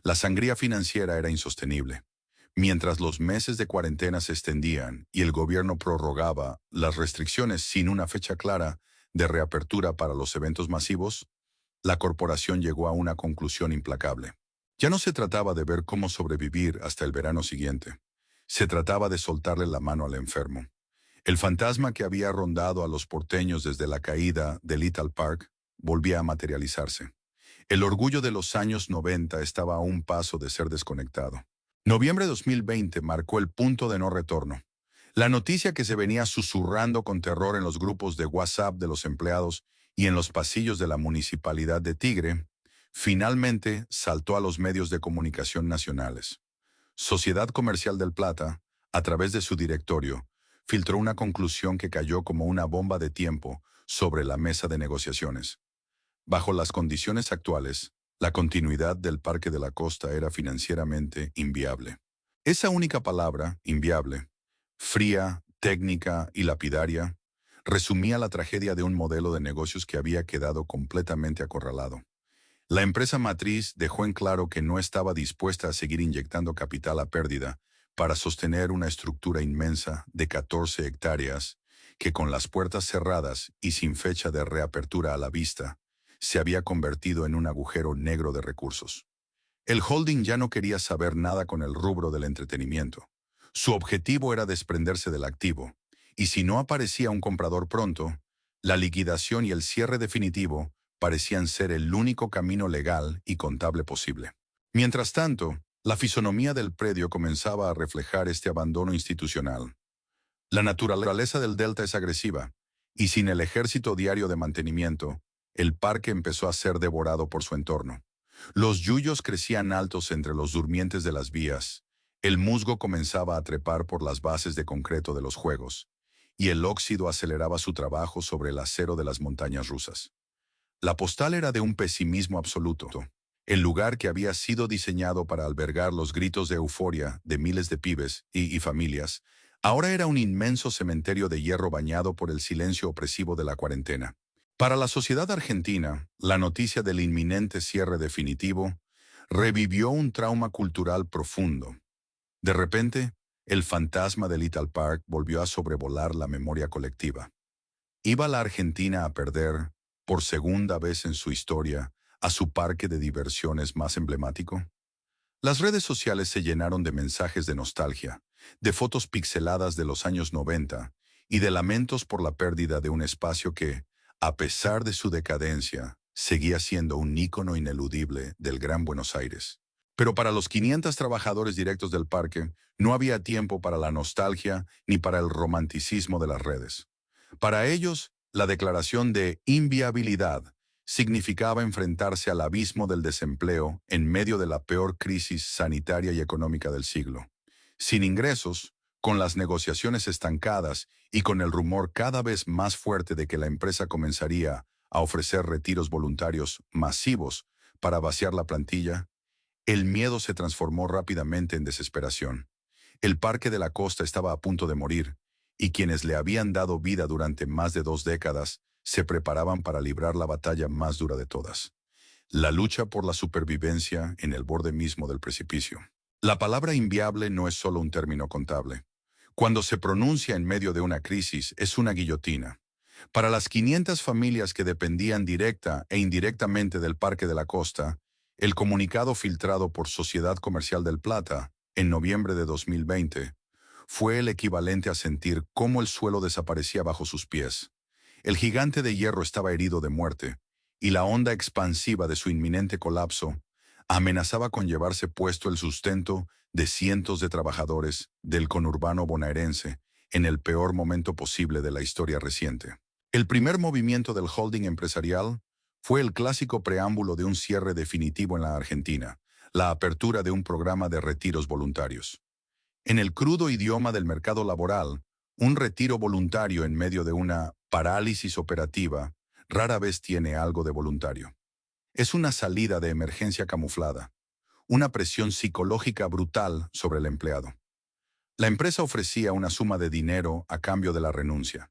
La sangría financiera era insostenible. Mientras los meses de cuarentena se extendían y el gobierno prorrogaba las restricciones sin una fecha clara de reapertura para los eventos masivos, la corporación llegó a una conclusión implacable. Ya no se trataba de ver cómo sobrevivir hasta el verano siguiente. Se trataba de soltarle la mano al enfermo. El fantasma que había rondado a los porteños desde la caída de Little Park volvía a materializarse. El orgullo de los años 90 estaba a un paso de ser desconectado. Noviembre de 2020 marcó el punto de no retorno. La noticia que se venía susurrando con terror en los grupos de WhatsApp de los empleados y en los pasillos de la Municipalidad de Tigre, finalmente saltó a los medios de comunicación nacionales. Sociedad Comercial del Plata, a través de su directorio, filtró una conclusión que cayó como una bomba de tiempo sobre la mesa de negociaciones. Bajo las condiciones actuales, la continuidad del Parque de la Costa era financieramente inviable. Esa única palabra, inviable, fría, técnica y lapidaria, resumía la tragedia de un modelo de negocios que había quedado completamente acorralado. La empresa matriz dejó en claro que no estaba dispuesta a seguir inyectando capital a pérdida para sostener una estructura inmensa de 14 hectáreas que, con las puertas cerradas y sin fecha de reapertura a la vista, se había convertido en un agujero negro de recursos. El holding ya no quería saber nada con el rubro del entretenimiento. Su objetivo era desprenderse del activo, y si no aparecía un comprador pronto, la liquidación y el cierre definitivo parecían ser el único camino legal y contable posible. Mientras tanto, la fisonomía del predio comenzaba a reflejar este abandono institucional. La naturaleza del delta es agresiva, y sin el ejército diario de mantenimiento, el parque empezó a ser devorado por su entorno. Los yuyos crecían altos entre los durmientes de las vías, el musgo comenzaba a trepar por las bases de concreto de los juegos, y el óxido aceleraba su trabajo sobre el acero de las montañas rusas. La postal era de un pesimismo absoluto. El lugar que había sido diseñado para albergar los gritos de euforia de miles de pibes y familias, ahora era un inmenso cementerio de hierro bañado por el silencio opresivo de la cuarentena. Para la sociedad argentina, la noticia del inminente cierre definitivo revivió un trauma cultural profundo. De repente, el fantasma de Little Park volvió a sobrevolar la memoria colectiva. ¿Iba la Argentina a perder, por segunda vez en su historia, a su parque de diversiones más emblemático? Las redes sociales se llenaron de mensajes de nostalgia, de fotos pixeladas de los años 90 y de lamentos por la pérdida de un espacio que, a pesar de su decadencia, seguía siendo un ícono ineludible del Gran Buenos Aires. Pero para los 500 trabajadores directos del parque, no había tiempo para la nostalgia ni para el romanticismo de las redes. Para ellos, la declaración de inviabilidad significaba enfrentarse al abismo del desempleo en medio de la peor crisis sanitaria y económica del siglo. Sin ingresos, con las negociaciones estancadas y con el rumor cada vez más fuerte de que la empresa comenzaría a ofrecer retiros voluntarios masivos para vaciar la plantilla, el miedo se transformó rápidamente en desesperación. El Parque de la Costa estaba a punto de morir, y quienes le habían dado vida durante más de 2 décadas se preparaban para librar la batalla más dura de todas. La lucha por la supervivencia en el borde mismo del precipicio. La palabra inviable no es solo un término contable. Cuando se pronuncia en medio de una crisis, es una guillotina. Para las 500 familias que dependían directa e indirectamente del Parque de la Costa, el comunicado filtrado por Sociedad Comercial del Plata en noviembre de 2020, fue el equivalente a sentir cómo el suelo desaparecía bajo sus pies. El gigante de hierro estaba herido de muerte, y la onda expansiva de su inminente colapso amenazaba con llevarse puesto el sustento de cientos de trabajadores del conurbano bonaerense en el peor momento posible de la historia reciente. El primer movimiento del holding empresarial fue el clásico preámbulo de un cierre definitivo en la Argentina, la apertura de un programa de retiros voluntarios. En el crudo idioma del mercado laboral, un retiro voluntario en medio de una parálisis operativa rara vez tiene algo de voluntario. Es una salida de emergencia camuflada, una presión psicológica brutal sobre el empleado. La empresa ofrecía una suma de dinero a cambio de la renuncia,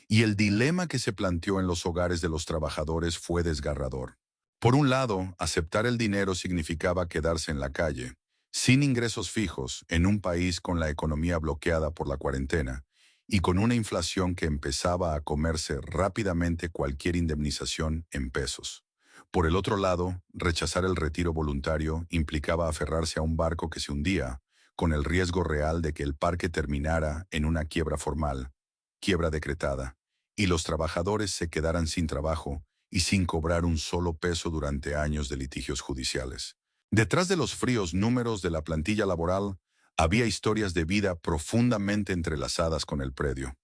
y el dilema que se planteó en los hogares de los trabajadores fue desgarrador. Por un lado, aceptar el dinero significaba quedarse en la calle, sin ingresos fijos, en un país con la economía bloqueada por la cuarentena y con una inflación que empezaba a comerse rápidamente cualquier indemnización en pesos. Por el otro lado, rechazar el retiro voluntario implicaba aferrarse a un barco que se hundía, con el riesgo real de que el parque terminara en una quiebra formal, quiebra decretada, y los trabajadores se quedaran sin trabajo y sin cobrar un solo peso durante años de litigios judiciales. Detrás de los fríos números de la plantilla laboral, había historias de vida profundamente entrelazadas con el predio.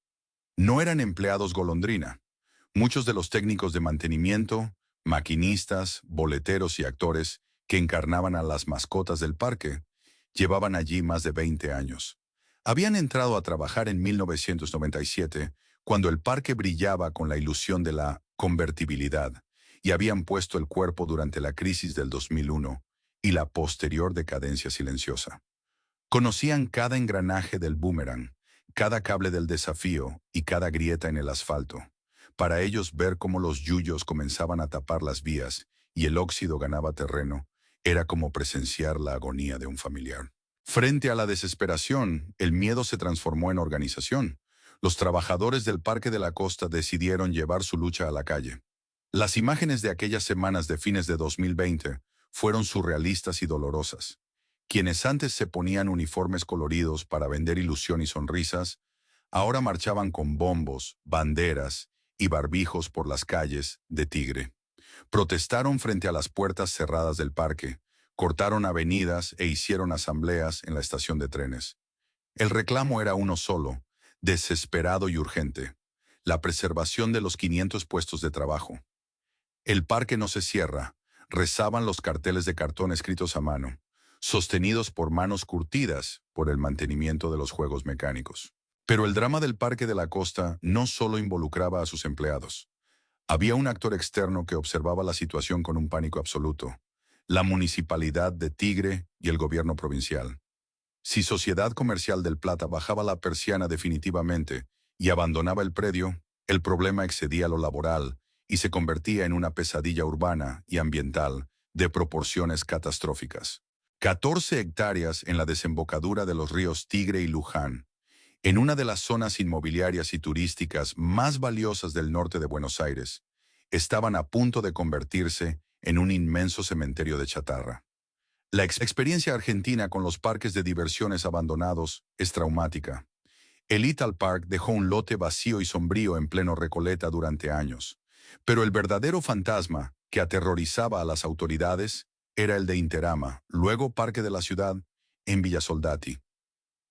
No eran empleados golondrina. Muchos de los técnicos de mantenimiento, maquinistas, boleteros y actores que encarnaban a las mascotas del parque, llevaban allí más de 20 años. Habían entrado a trabajar en 1997, cuando el parque brillaba con la ilusión de la convertibilidad, y habían puesto el cuerpo durante la crisis del 2001 y la posterior decadencia silenciosa. Conocían cada engranaje del boomerang, cada cable del desafío y cada grieta en el asfalto. Para ellos, ver cómo los yuyos comenzaban a tapar las vías y el óxido ganaba terreno era como presenciar la agonía de un familiar. Frente a la desesperación, el miedo se transformó en organización. Los trabajadores del Parque de la Costa decidieron llevar su lucha a la calle. Las imágenes de aquellas semanas de fines de 2020 fueron surrealistas y dolorosas. Quienes antes se ponían uniformes coloridos para vender ilusión y sonrisas, ahora marchaban con bombos, banderas y barbijos por las calles de Tigre. Protestaron frente a las puertas cerradas del parque, cortaron avenidas e hicieron asambleas en la estación de trenes. El reclamo era uno solo, desesperado y urgente: la preservación de los 500 puestos de trabajo. El parque no se cierra, rezaban los carteles de cartón escritos a mano, sostenidos por manos curtidas por el mantenimiento de los juegos mecánicos. Pero el drama del Parque de la Costa no solo involucraba a sus empleados. Había un actor externo que observaba la situación con un pánico absoluto: la municipalidad de Tigre y el gobierno provincial. Si Sociedad Comercial del Plata bajaba la persiana definitivamente y abandonaba el predio, el problema excedía lo laboral y se convertía en una pesadilla urbana y ambiental de proporciones catastróficas. 14 hectáreas en la desembocadura de los ríos Tigre y Luján, en una de las zonas inmobiliarias y turísticas más valiosas del norte de Buenos Aires, estaban a punto de convertirse en un inmenso cementerio de chatarra. La experiencia argentina con los parques de diversiones abandonados es traumática. El Ital Park dejó un lote vacío y sombrío en pleno Recoleta durante años, pero el verdadero fantasma que aterrorizaba a las autoridades era el de Interama, luego Parque de la Ciudad, en Villa Soldati.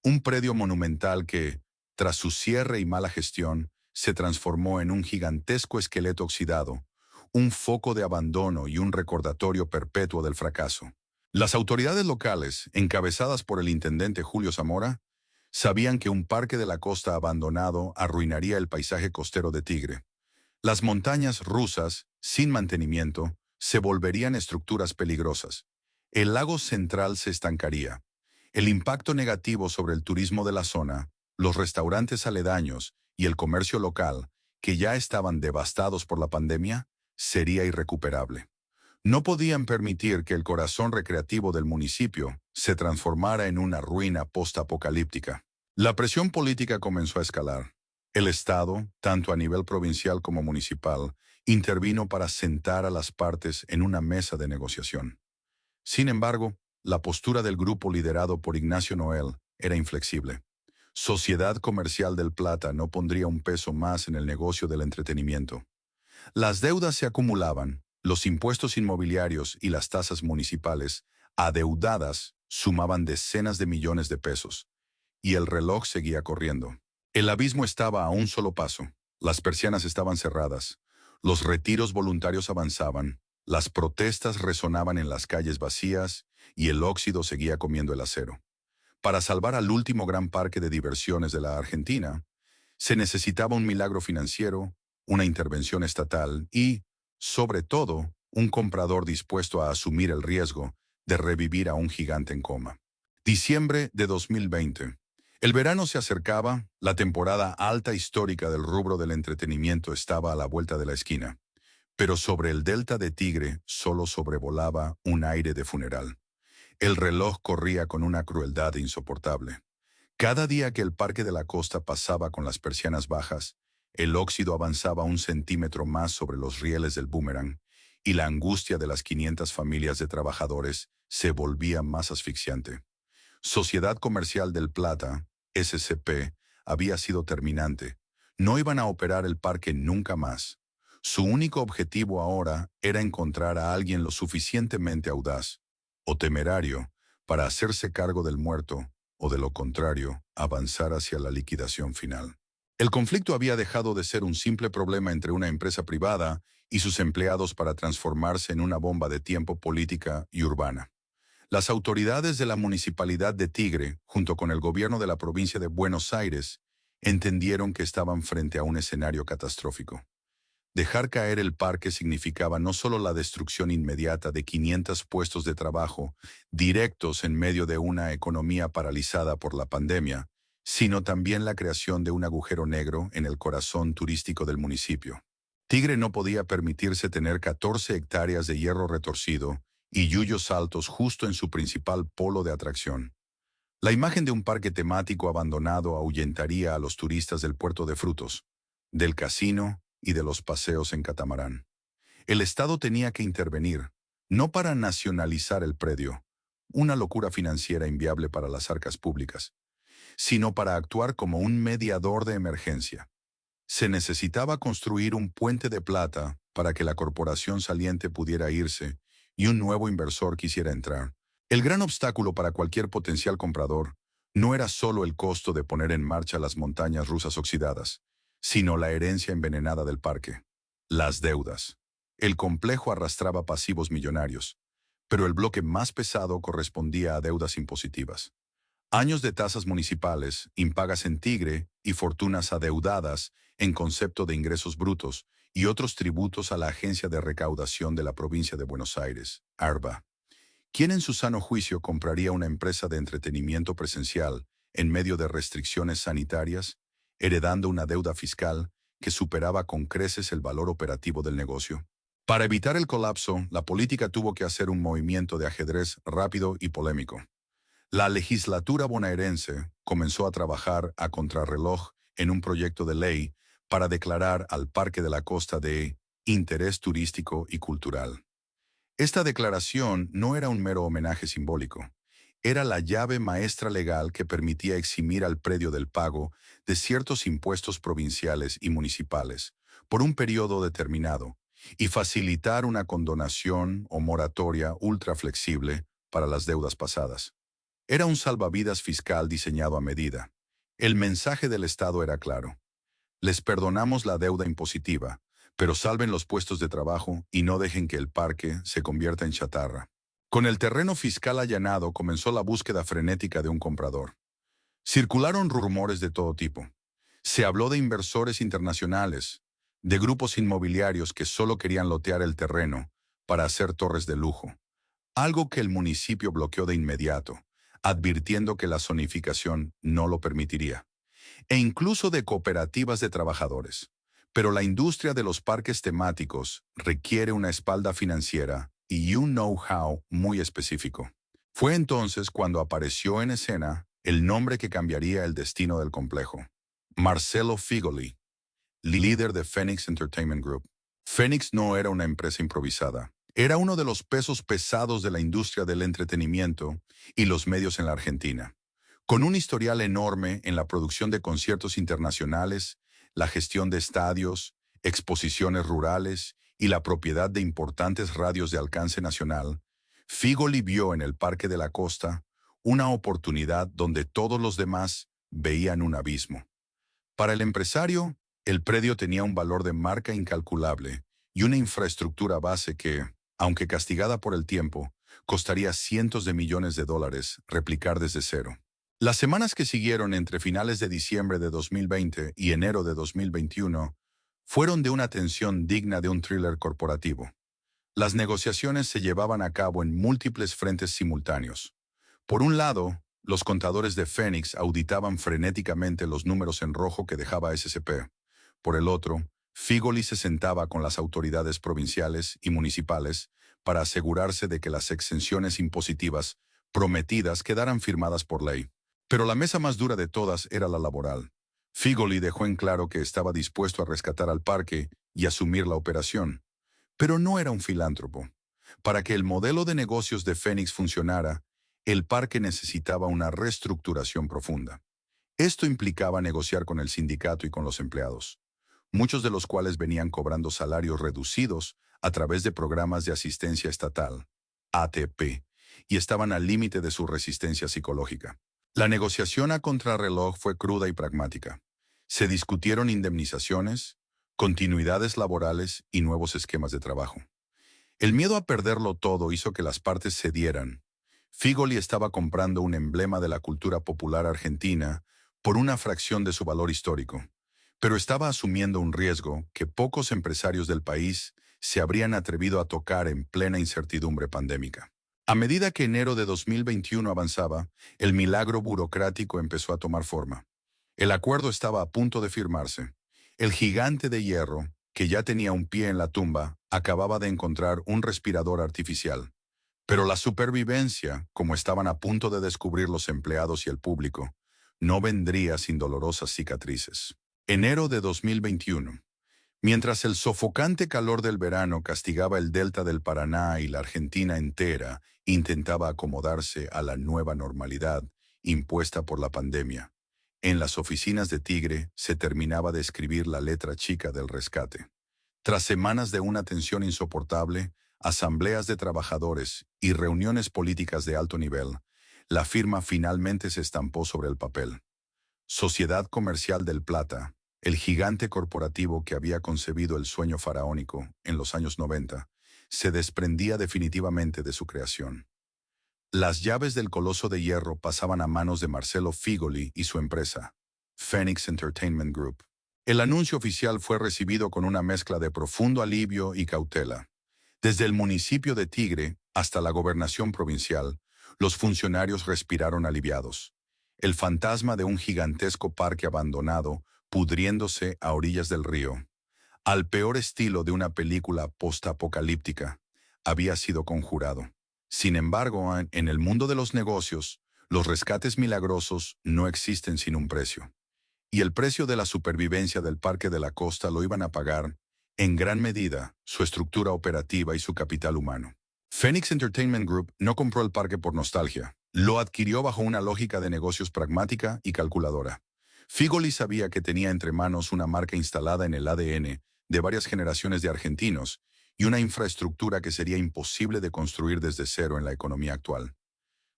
Un predio monumental que, tras su cierre y mala gestión, se transformó en un gigantesco esqueleto oxidado, un foco de abandono y un recordatorio perpetuo del fracaso. Las autoridades locales, encabezadas por el intendente Julio Zamora, sabían que un parque de la costa abandonado arruinaría el paisaje costero de Tigre. Las montañas rusas, sin mantenimiento, se volverían estructuras peligrosas. El lago central se estancaría. El impacto negativo sobre el turismo de la zona, los restaurantes aledaños y el comercio local, que ya estaban devastados por la pandemia, sería irrecuperable. No podían permitir que el corazón recreativo del municipio se transformara en una ruina postapocalíptica. La presión política comenzó a escalar. El Estado, tanto a nivel provincial como municipal, intervino para sentar a las partes en una mesa de negociación. Sin embargo, la postura del grupo liderado por Ignacio Noel era inflexible. Sociedad Comercial del Plata no pondría un peso más en el negocio del entretenimiento. Las deudas se acumulaban, los impuestos inmobiliarios y las tasas municipales, adeudadas, sumaban decenas de millones de pesos, y el reloj seguía corriendo. El abismo estaba a un solo paso. Las persianas estaban cerradas, los retiros voluntarios avanzaban, las protestas resonaban en las calles vacías y el óxido seguía comiendo el acero. Para salvar al último gran parque de diversiones de la Argentina, se necesitaba un milagro financiero, una intervención estatal y, sobre todo, un comprador dispuesto a asumir el riesgo de revivir a un gigante en coma. Diciembre de 2020. El verano se acercaba, la temporada alta histórica del rubro del entretenimiento estaba a la vuelta de la esquina, pero sobre el delta de Tigre solo sobrevolaba un aire de funeral. El reloj corría con una crueldad insoportable. Cada día que el Parque de la Costa pasaba con las persianas bajas, el óxido avanzaba un centímetro más sobre los rieles del boomerang, y la angustia de las 500 familias de trabajadores se volvía más asfixiante. Sociedad Comercial del Plata, SCP, había sido terminante. No iban a operar el parque nunca más. Su único objetivo ahora era encontrar a alguien lo suficientemente audaz o temerario para hacerse cargo del muerto o, de lo contrario, avanzar hacia la liquidación final. El conflicto había dejado de ser un simple problema entre una empresa privada y sus empleados para transformarse en una bomba de tiempo política y urbana. Las autoridades de la Municipalidad de Tigre, junto con el gobierno de la provincia de Buenos Aires, entendieron que estaban frente a un escenario catastrófico. Dejar caer el parque significaba no solo la destrucción inmediata de 500 puestos de trabajo directos en medio de una economía paralizada por la pandemia, sino también la creación de un agujero negro en el corazón turístico del municipio. Tigre no podía permitirse tener 14 hectáreas de hierro retorcido y yuyos altos justo en su principal polo de atracción. La imagen de un parque temático abandonado ahuyentaría a los turistas del Puerto de Frutos, del casino y de los paseos en catamarán. El Estado tenía que intervenir, no para nacionalizar el predio, una locura financiera inviable para las arcas públicas, sino para actuar como un mediador de emergencia. Se necesitaba construir un puente de plata para que la corporación saliente pudiera irse y un nuevo inversor quisiera entrar. El gran obstáculo para cualquier potencial comprador no era solo el costo de poner en marcha las montañas rusas oxidadas, sino la herencia envenenada del parque. Las deudas. El complejo arrastraba pasivos millonarios, pero el bloque más pesado correspondía a deudas impositivas. Años de tasas municipales, impagas en Tigre y fortunas adeudadas en concepto de ingresos brutos y otros tributos a la Agencia de Recaudación de la Provincia de Buenos Aires, ARBA. ¿Quién en su sano juicio compraría una empresa de entretenimiento presencial en medio de restricciones sanitarias, heredando una deuda fiscal que superaba con creces el valor operativo del negocio? Para evitar el colapso, la política tuvo que hacer un movimiento de ajedrez rápido y polémico. La legislatura bonaerense comenzó a trabajar a contrarreloj en un proyecto de ley para declarar al Parque de la Costa de interés turístico y cultural. Esta declaración no era un mero homenaje simbólico. Era la llave maestra legal que permitía eximir al predio del pago de ciertos impuestos provinciales y municipales por un periodo determinado y facilitar una condonación o moratoria ultra flexible para las deudas pasadas. Era un salvavidas fiscal diseñado a medida. El mensaje del Estado era claro. Les perdonamos la deuda impositiva, pero salven los puestos de trabajo y no dejen que el parque se convierta en chatarra. Con el terreno fiscal allanado comenzó la búsqueda frenética de un comprador. Circularon rumores de todo tipo. Se habló de inversores internacionales, de grupos inmobiliarios que solo querían lotear el terreno para hacer torres de lujo, algo que el municipio bloqueó de inmediato, advirtiendo que la zonificación no lo permitiría, e incluso de cooperativas de trabajadores. Pero la industria de los parques temáticos requiere una espalda financiera y un know-how muy específico. Fue entonces cuando apareció en escena el nombre que cambiaría el destino del complejo. Marcelo Figoli, líder de Phoenix Entertainment Group. Phoenix no era una empresa improvisada. Era uno de los pesos pesados de la industria del entretenimiento y los medios en la Argentina, con un historial enorme en la producción de conciertos internacionales, la gestión de estadios, exposiciones rurales y la propiedad de importantes radios de alcance nacional. Figoli vio en el Parque de la Costa una oportunidad donde todos los demás veían un abismo. Para el empresario, el predio tenía un valor de marca incalculable y una infraestructura base que, aunque castigada por el tiempo, costaría cientos de millones de dólares replicar desde cero. Las semanas que siguieron entre finales de diciembre de 2020 y enero de 2021 fueron de una tensión digna de un thriller corporativo. Las negociaciones se llevaban a cabo en múltiples frentes simultáneos. Por un lado, los contadores de Phoenix auditaban frenéticamente los números en rojo que dejaba SCP. Por el otro, Figoli se sentaba con las autoridades provinciales y municipales para asegurarse de que las exenciones impositivas prometidas quedaran firmadas por ley. Pero la mesa más dura de todas era la laboral. Figoli dejó en claro que estaba dispuesto a rescatar al parque y asumir la operación. Pero no era un filántropo. Para que el modelo de negocios de Phoenix funcionara, el parque necesitaba una reestructuración profunda. Esto implicaba negociar con el sindicato y con los empleados, muchos de los cuales venían cobrando salarios reducidos a través de programas de asistencia estatal, ATP, y estaban al límite de su resistencia psicológica. La negociación a contrarreloj fue cruda y pragmática. Se discutieron indemnizaciones, continuidades laborales y nuevos esquemas de trabajo. El miedo a perderlo todo hizo que las partes cedieran. Figoli estaba comprando un emblema de la cultura popular argentina por una fracción de su valor histórico, pero estaba asumiendo un riesgo que pocos empresarios del país se habrían atrevido a tocar en plena incertidumbre pandémica. A medida que enero de 2021 avanzaba, el milagro burocrático empezó a tomar forma. El acuerdo estaba a punto de firmarse. El gigante de hierro, que ya tenía un pie en la tumba, acababa de encontrar un respirador artificial. Pero la supervivencia, como estaban a punto de descubrir los empleados y el público, no vendría sin dolorosas cicatrices. Enero de 2021. Mientras el sofocante calor del verano castigaba el delta del Paraná y la Argentina entera intentaba acomodarse a la nueva normalidad impuesta por la pandemia, en las oficinas de Tigre se terminaba de escribir la letra chica del rescate. Tras semanas de una tensión insoportable, asambleas de trabajadores y reuniones políticas de alto nivel, la firma finalmente se estampó sobre el papel. Sociedad Comercial del Plata, el gigante corporativo que había concebido el sueño faraónico en los años 90, se desprendía definitivamente de su creación. Las llaves del coloso de hierro pasaban a manos de Marcelo Figoli y su empresa, Phoenix Entertainment Group. El anuncio oficial fue recibido con una mezcla de profundo alivio y cautela. Desde el municipio de Tigre hasta la gobernación provincial, los funcionarios respiraron aliviados. El fantasma de un gigantesco parque abandonado, pudriéndose a orillas del río, al peor estilo de una película postapocalíptica, había sido conjurado. Sin embargo, en el mundo de los negocios, los rescates milagrosos no existen sin un precio. Y el precio de la supervivencia del Parque de la Costa lo iban a pagar, en gran medida, su estructura operativa y su capital humano. Phoenix Entertainment Group no compró el parque por nostalgia. Lo adquirió bajo una lógica de negocios pragmática y calculadora. Figoli sabía que tenía entre manos una marca instalada en el ADN de varias generaciones de argentinos y una infraestructura que sería imposible de construir desde cero en la economía actual.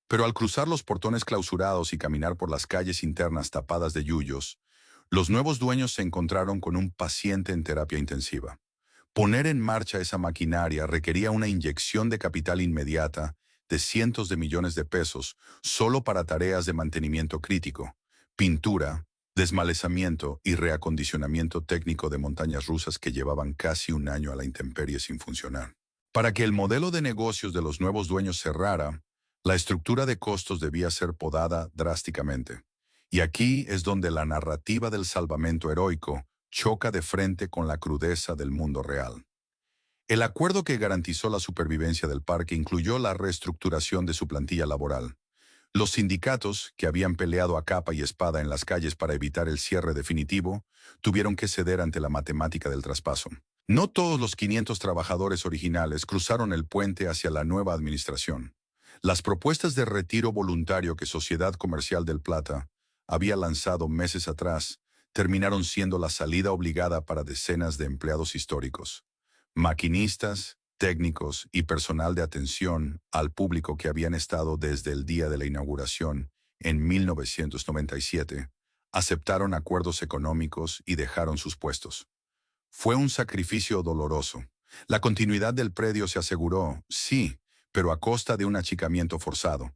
Pero al cruzar los portones clausurados y caminar por las calles internas tapadas de yuyos, los nuevos dueños se encontraron con un paciente en terapia intensiva. Poner en marcha esa maquinaria requería una inyección de capital inmediata de cientos de millones de pesos solo para tareas de mantenimiento crítico, pintura, desmalezamiento y reacondicionamiento técnico de montañas rusas que llevaban casi un año a la intemperie sin funcionar. Para que el modelo de negocios de los nuevos dueños cerrara, la estructura de costos debía ser podada drásticamente. Y aquí es donde la narrativa del salvamento heroico choca de frente con la crudeza del mundo real. El acuerdo que garantizó la supervivencia del parque incluyó la reestructuración de su plantilla laboral. Los sindicatos, que habían peleado a capa y espada en las calles para evitar el cierre definitivo, tuvieron que ceder ante la matemática del traspaso. No todos los 500 trabajadores originales cruzaron el puente hacia la nueva administración. Las propuestas de retiro voluntario que Sociedad Comercial del Plata había lanzado meses atrás terminaron siendo la salida obligada para decenas de empleados históricos, maquinistas, técnicos y personal de atención al público que habían estado desde el día de la inauguración en 1997, aceptaron acuerdos económicos y dejaron sus puestos. Fue un sacrificio doloroso. La continuidad del predio se aseguró, sí, pero a costa de un achicamiento forzado.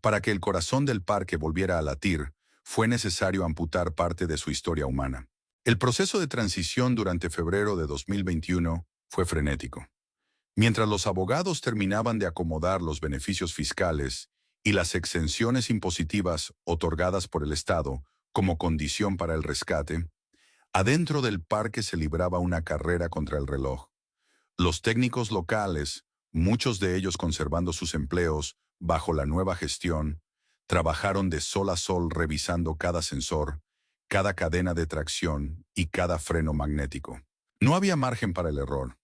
Para que el corazón del parque volviera a latir, fue necesario amputar parte de su historia humana. El proceso de transición durante febrero de 2021 fue frenético. Mientras los abogados terminaban de acomodar los beneficios fiscales y las exenciones impositivas otorgadas por el Estado como condición para el rescate, adentro del parque se libraba una carrera contra el reloj. Los técnicos locales, muchos de ellos conservando sus empleos bajo la nueva gestión, trabajaron de sol a sol revisando cada sensor, cada cadena de tracción y cada freno magnético. No había margen para el error.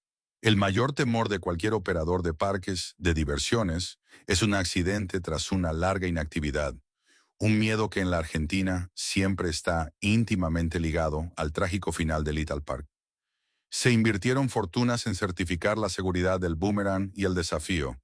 El mayor temor de cualquier operador de parques de diversiones es un accidente tras una larga inactividad. Un miedo que en la Argentina siempre está íntimamente ligado al trágico final de Little Park. Se invirtieron fortunas en certificar la seguridad del Boomerang y el Desafío,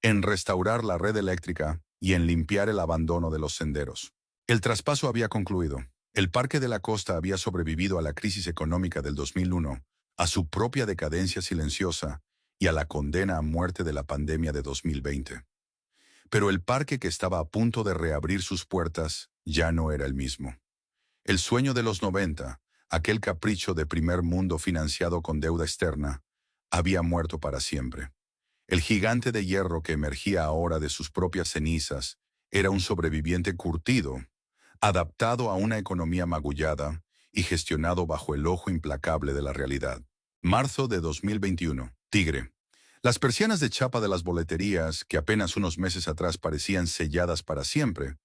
en restaurar la red eléctrica y en limpiar el abandono de los senderos. El traspaso había concluido. El Parque de la Costa había sobrevivido a la crisis económica del 2001, a su propia decadencia silenciosa y a la condena a muerte de la pandemia de 2020. Pero el parque que estaba a punto de reabrir sus puertas ya no era el mismo. El sueño de los 90, aquel capricho de primer mundo financiado con deuda externa, había muerto para siempre. El gigante de hierro que emergía ahora de sus propias cenizas era un sobreviviente curtido, adaptado a una economía magullada y gestionado bajo el ojo implacable de la realidad. Marzo de 2021. Tigre. Las persianas de chapa de las boleterías, que apenas unos meses atrás parecían selladas para siempre,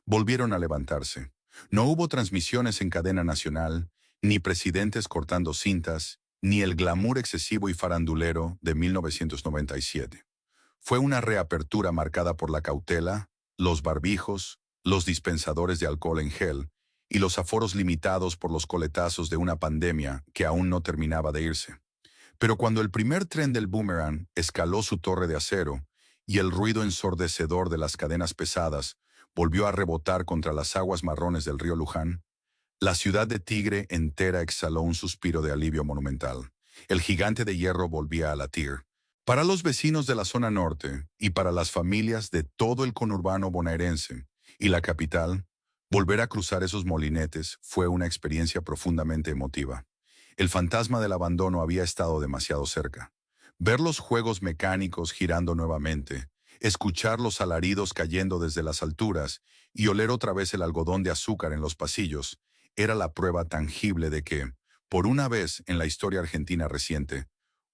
volvieron a levantarse. No hubo transmisiones en cadena nacional, ni presidentes cortando cintas, ni el glamour excesivo y farandulero de 1997. Fue una reapertura marcada por la cautela, los barbijos, los dispensadores de alcohol en gel y los aforos limitados por los coletazos de una pandemia que aún no terminaba de irse. Pero cuando el primer tren del Boomerang escaló su torre de acero y el ruido ensordecedor de las cadenas pesadas volvió a rebotar contra las aguas marrones del río Luján, la ciudad de Tigre entera exhaló un suspiro de alivio monumental. El gigante de hierro volvía a latir. Para los vecinos de la zona norte y para las familias de todo el conurbano bonaerense y la capital, volver a cruzar esos molinetes fue una experiencia profundamente emotiva. El fantasma del abandono había estado demasiado cerca. Ver los juegos mecánicos girando nuevamente, escuchar los alaridos cayendo desde las alturas y oler otra vez el algodón de azúcar en los pasillos, era la prueba tangible de que, por una vez en la historia argentina reciente,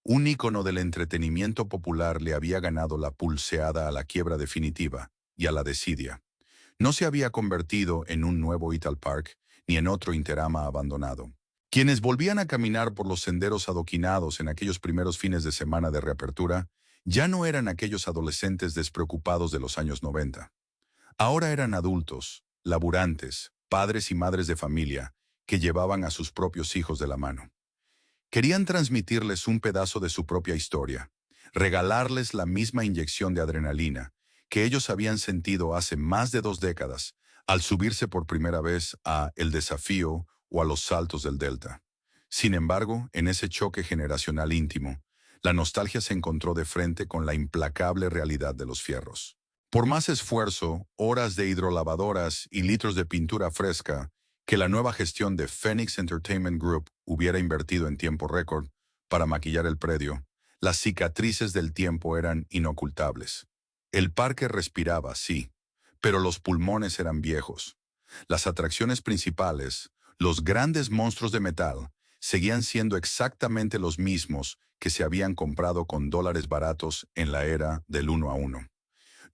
un ícono del entretenimiento popular le había ganado la pulseada a la quiebra definitiva y a la desidia. No se había convertido en un nuevo Ital Park ni en otro Interama abandonado. Quienes volvían a caminar por los senderos adoquinados en aquellos primeros fines de semana de reapertura ya no eran aquellos adolescentes despreocupados de los años 90. Ahora eran adultos, laburantes, padres y madres de familia que llevaban a sus propios hijos de la mano. Querían transmitirles un pedazo de su propia historia, regalarles la misma inyección de adrenalina que ellos habían sentido hace más de 2 décadas al subirse por primera vez a El Desafío o a los Saltos del Delta. Sin embargo, en ese choque generacional íntimo, la nostalgia se encontró de frente con la implacable realidad de los fierros. Por más esfuerzo, horas de hidrolavadoras y litros de pintura fresca que la nueva gestión de Phoenix Entertainment Group hubiera invertido en tiempo récord para maquillar el predio, las cicatrices del tiempo eran inocultables. El parque respiraba, sí, pero los pulmones eran viejos. Las atracciones principales, los grandes monstruos de metal, seguían siendo exactamente los mismos que se habían comprado con dólares baratos en la era del 1 a 1.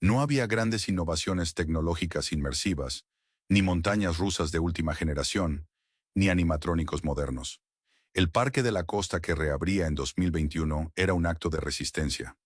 No había grandes innovaciones tecnológicas inmersivas, ni montañas rusas de última generación, ni animatrónicos modernos. El Parque de la Costa que reabría en 2021 era un acto de resistencia.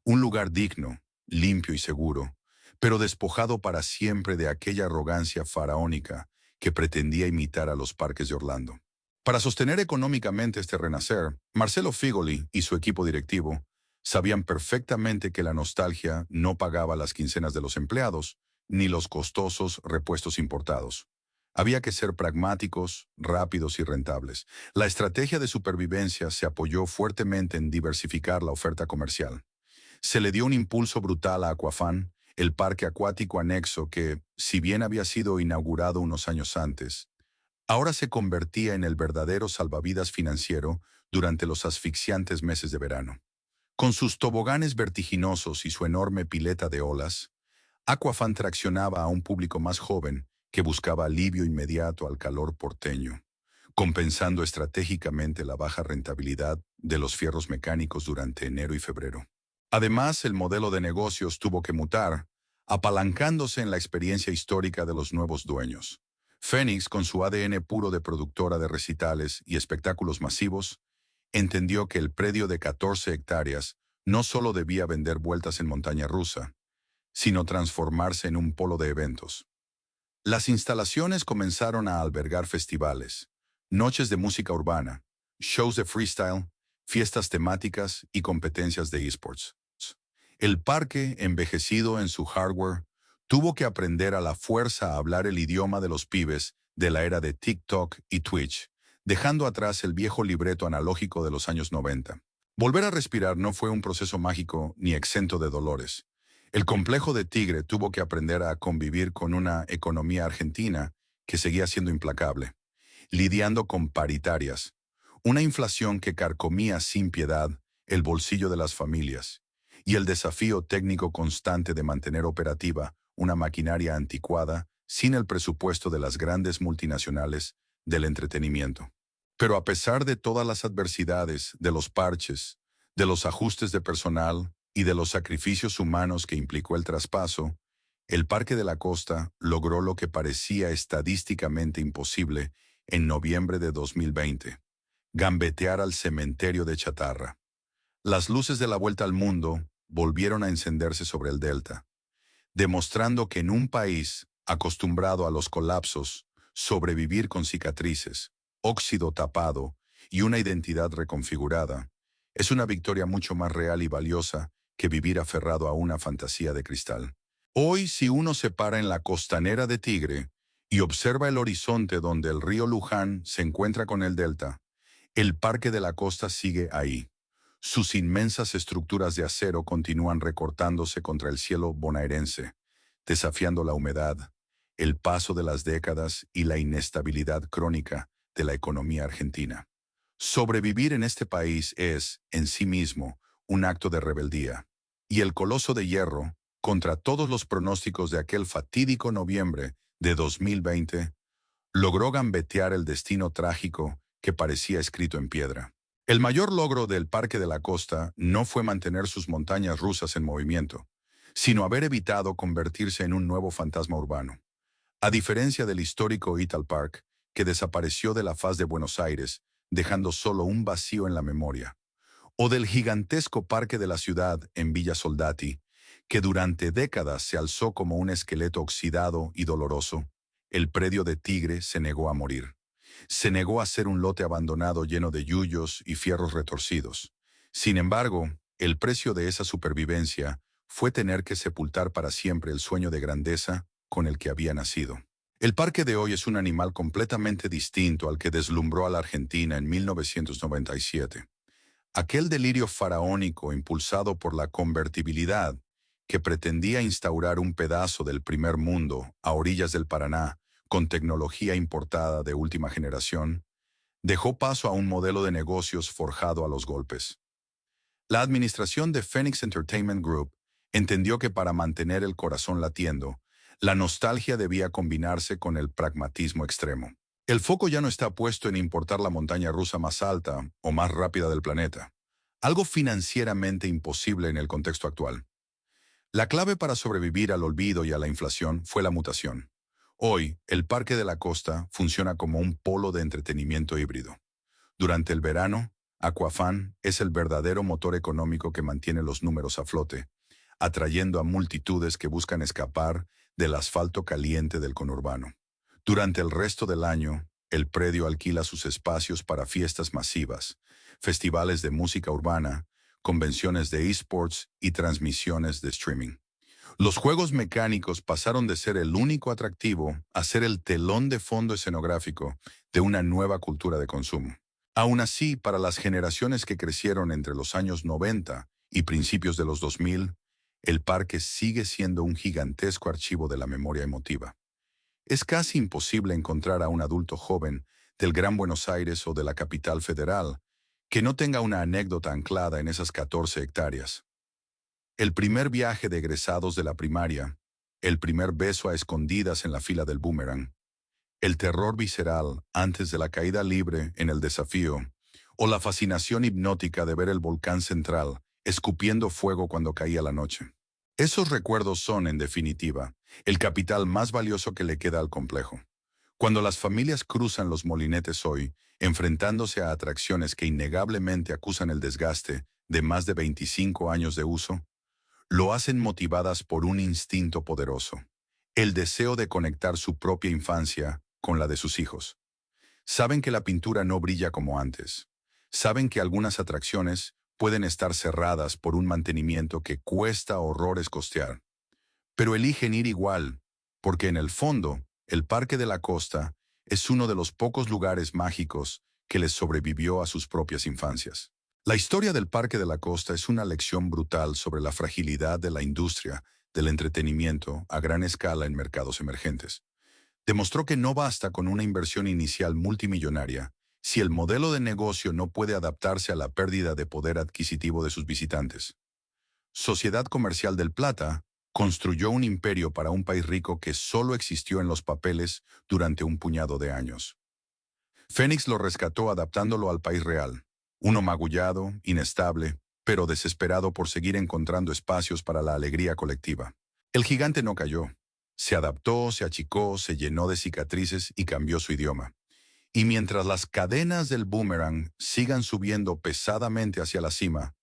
Un lugar digno, limpio y seguro, pero despojado para siempre de aquella arrogancia faraónica que pretendía imitar a los parques de Orlando. Para sostener económicamente este renacer, Marcelo Figoli y su equipo directivo sabían perfectamente que la nostalgia no pagaba las quincenas de los empleados, ni los costosos repuestos importados. Había que ser pragmáticos, rápidos y rentables. La estrategia de supervivencia se apoyó fuertemente en diversificar la oferta comercial. Se le dio un impulso brutal a Aquafan, el parque acuático anexo que, si bien había sido inaugurado unos años antes, ahora se convertía en el verdadero salvavidas financiero durante los asfixiantes meses de verano. Con sus toboganes vertiginosos y su enorme pileta de olas, Aquafan traccionaba a un público más joven que buscaba alivio inmediato al calor porteño, compensando estratégicamente la baja rentabilidad de los fierros mecánicos durante enero y febrero. Además, el modelo de negocios tuvo que mutar, apalancándose en la experiencia histórica de los nuevos dueños. Phoenix, con su ADN puro de productora de recitales y espectáculos masivos, entendió que el predio de 14 hectáreas no solo debía vender vueltas en montaña rusa, sino transformarse en un polo de eventos. Las instalaciones comenzaron a albergar festivales, noches de música urbana, shows de freestyle, fiestas temáticas y competencias de esports. El parque, envejecido en su hardware, tuvo que aprender a la fuerza a hablar el idioma de los pibes de la era de TikTok y Twitch, dejando atrás el viejo libreto analógico de los años 90. Volver a respirar no fue un proceso mágico ni exento de dolores. El complejo de Tigre tuvo que aprender a convivir con una economía argentina que seguía siendo implacable, lidiando con paritarias, una inflación que carcomía sin piedad el bolsillo de las familias, y el desafío técnico constante de mantener operativa una maquinaria anticuada sin el presupuesto de las grandes multinacionales del entretenimiento. Pero a pesar de todas las adversidades, de los parches, de los ajustes de personal y de los sacrificios humanos que implicó el traspaso, el Parque de la Costa logró lo que parecía estadísticamente imposible en noviembre de 2020, gambetear al cementerio de chatarra. Las luces de la vuelta al mundo volvieron a encenderse sobre el delta, demostrando que en un país acostumbrado a los colapsos, sobrevivir con cicatrices, óxido tapado y una identidad reconfigurada es una victoria mucho más real y valiosa que vivir aferrado a una fantasía de cristal. Hoy, si uno se para en la costanera de Tigre y observa el horizonte donde el río Luján se encuentra con el delta, el Parque de la Costa sigue ahí. Sus inmensas estructuras de acero continúan recortándose contra el cielo bonaerense, desafiando la humedad, el paso de las décadas y la inestabilidad crónica de la economía argentina. Sobrevivir en este país es, en sí mismo, un acto de rebeldía. Y el Coloso de Hierro, contra todos los pronósticos de aquel fatídico noviembre de 2020, logró gambetear el destino trágico que parecía escrito en piedra. El mayor logro del Parque de la Costa no fue mantener sus montañas rusas en movimiento, sino haber evitado convertirse en un nuevo fantasma urbano. A diferencia del histórico Ital Park, que desapareció de la faz de Buenos Aires, dejando solo un vacío en la memoria, o del gigantesco Parque de la Ciudad en Villa Soldati, que durante décadas se alzó como un esqueleto oxidado y doloroso, el predio de Tigre se negó a morir. Se negó a ser un lote abandonado lleno de yuyos y fierros retorcidos. Sin embargo, el precio de esa supervivencia fue tener que sepultar para siempre el sueño de grandeza con el que había nacido. El parque de hoy es un animal completamente distinto al que deslumbró a la Argentina en 1997. Aquel delirio faraónico impulsado por la convertibilidad que pretendía instaurar un pedazo del primer mundo a orillas del Paraná con tecnología importada de última generación, dejó paso a un modelo de negocios forjado a los golpes. La administración de Phoenix Entertainment Group entendió que para mantener el corazón latiendo, la nostalgia debía combinarse con el pragmatismo extremo. El foco ya no está puesto en importar la montaña rusa más alta o más rápida del planeta, algo financieramente imposible en el contexto actual. La clave para sobrevivir al olvido y a la inflación fue la mutación. Hoy, el Parque de la Costa funciona como un polo de entretenimiento híbrido, Durante el verano, Aquafan es el verdadero motor económico que mantiene los números a flote, atrayendo a multitudes que buscan escapar del asfalto caliente del conurbano. Durante el resto del año, el predio alquila sus espacios para fiestas masivas, festivales de música urbana, convenciones de esports y transmisiones de streaming. Los juegos mecánicos pasaron de ser el único atractivo a ser el telón de fondo escenográfico de una nueva cultura de consumo. Aún así, para las generaciones que crecieron entre los años 90 y principios de los 2000, el parque sigue siendo un gigantesco archivo de la memoria emotiva. Es casi imposible encontrar a un adulto joven del Gran Buenos Aires o de la capital federal que no tenga una anécdota anclada en esas 14 hectáreas. El primer viaje de egresados de la primaria, el primer beso a escondidas en la fila del boomerang, el terror visceral antes de la caída libre en el desafío, o la fascinación hipnótica de ver el volcán central escupiendo fuego cuando caía la noche. Esos recuerdos son, en definitiva, el capital más valioso que le queda al complejo. Cuando las familias cruzan los molinetes hoy, enfrentándose a atracciones que innegablemente acusan el desgaste de más de 25 años de uso, lo hacen motivadas por un instinto poderoso, el deseo de conectar su propia infancia con la de sus hijos. Saben que la pintura no brilla como antes. Saben que algunas atracciones pueden estar cerradas por un mantenimiento que cuesta horrores costear. Pero eligen ir igual, porque en el fondo, el Parque de la Costa es uno de los pocos lugares mágicos que les sobrevivió a sus propias infancias. La historia del Parque de la Costa es una lección brutal sobre la fragilidad de la industria del entretenimiento a gran escala en mercados emergentes. Demostró que no basta con una inversión inicial multimillonaria si el modelo de negocio no puede adaptarse a la pérdida de poder adquisitivo de sus visitantes. Sociedad Comercial del Plata construyó un imperio para un país rico que solo existió en los papeles durante un puñado de años. Fénix lo rescató adaptándolo al país real, uno magullado, inestable, pero desesperado por seguir encontrando espacios para la alegría colectiva. El gigante no cayó. Se adaptó, se achicó, se llenó de cicatrices y cambió su idioma. Y mientras las cadenas del boomerang sigan subiendo pesadamente hacia la cima,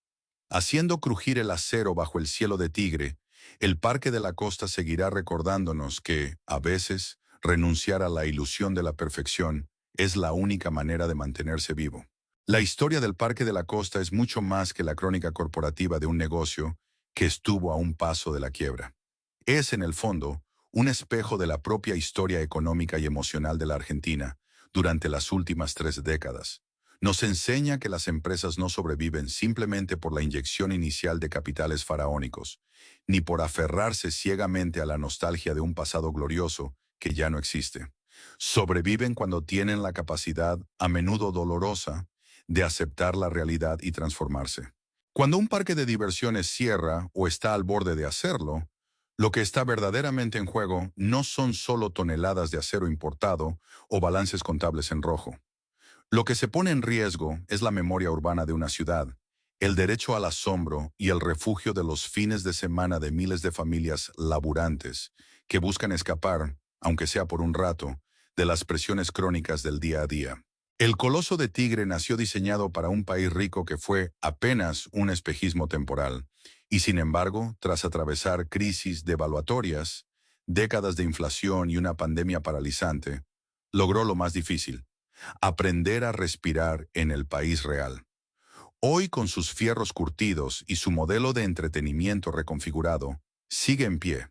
haciendo crujir el acero bajo el cielo de tigre, el Parque de la Costa seguirá recordándonos que, a veces, renunciar a la ilusión de la perfección es la única manera de mantenerse vivo. La historia del Parque de la Costa es mucho más que la crónica corporativa de un negocio que estuvo a un paso de la quiebra. Es, en el fondo, un espejo de la propia historia económica y emocional de la Argentina durante las últimas 3 décadas. Nos enseña que las empresas no sobreviven simplemente por la inyección inicial de capitales faraónicos, ni por aferrarse ciegamente a la nostalgia de un pasado glorioso que ya no existe. Sobreviven cuando tienen la capacidad, a menudo dolorosa, de aceptar la realidad y transformarse. Cuando un parque de diversiones cierra o está al borde de hacerlo, lo que está verdaderamente en juego no son solo toneladas de acero importado o balances contables en rojo. Lo que se pone en riesgo es la memoria urbana de una ciudad, el derecho al asombro y el refugio de los fines de semana de miles de familias laburantes que buscan escapar, aunque sea por un rato, de las presiones crónicas del día a día. El Coloso de Tigre nació diseñado para un país rico que fue apenas un espejismo temporal, y sin embargo, tras atravesar crisis devaluatorias, décadas de inflación y una pandemia paralizante, logró lo más difícil: aprender a respirar en el país real. Hoy, con sus fierros curtidos y su modelo de entretenimiento reconfigurado, sigue en pie.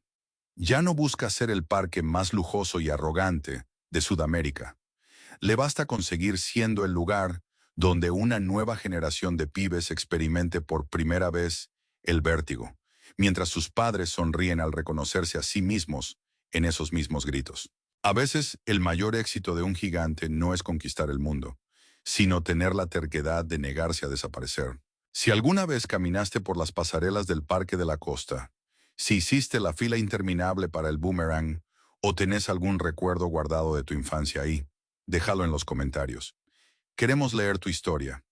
Ya no busca ser el parque más lujoso y arrogante de Sudamérica. Le basta conseguir siendo el lugar donde una nueva generación de pibes experimente por primera vez el vértigo, mientras sus padres sonríen al reconocerse a sí mismos en esos mismos gritos. A veces, el mayor éxito de un gigante no es conquistar el mundo, sino tener la terquedad de negarse a desaparecer. Si alguna vez caminaste por las pasarelas del Parque de la Costa, si hiciste la fila interminable para el boomerang o tenés algún recuerdo guardado de tu infancia ahí, déjalo en los comentarios. Queremos leer tu historia.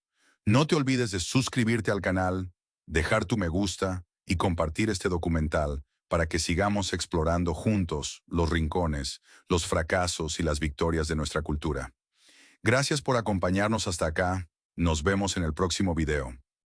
No te olvides de suscribirte al canal, dejar tu me gusta y compartir este documental para que sigamos explorando juntos los rincones, los fracasos y las victorias de nuestra cultura. Gracias por acompañarnos hasta acá. Nos vemos en el próximo video.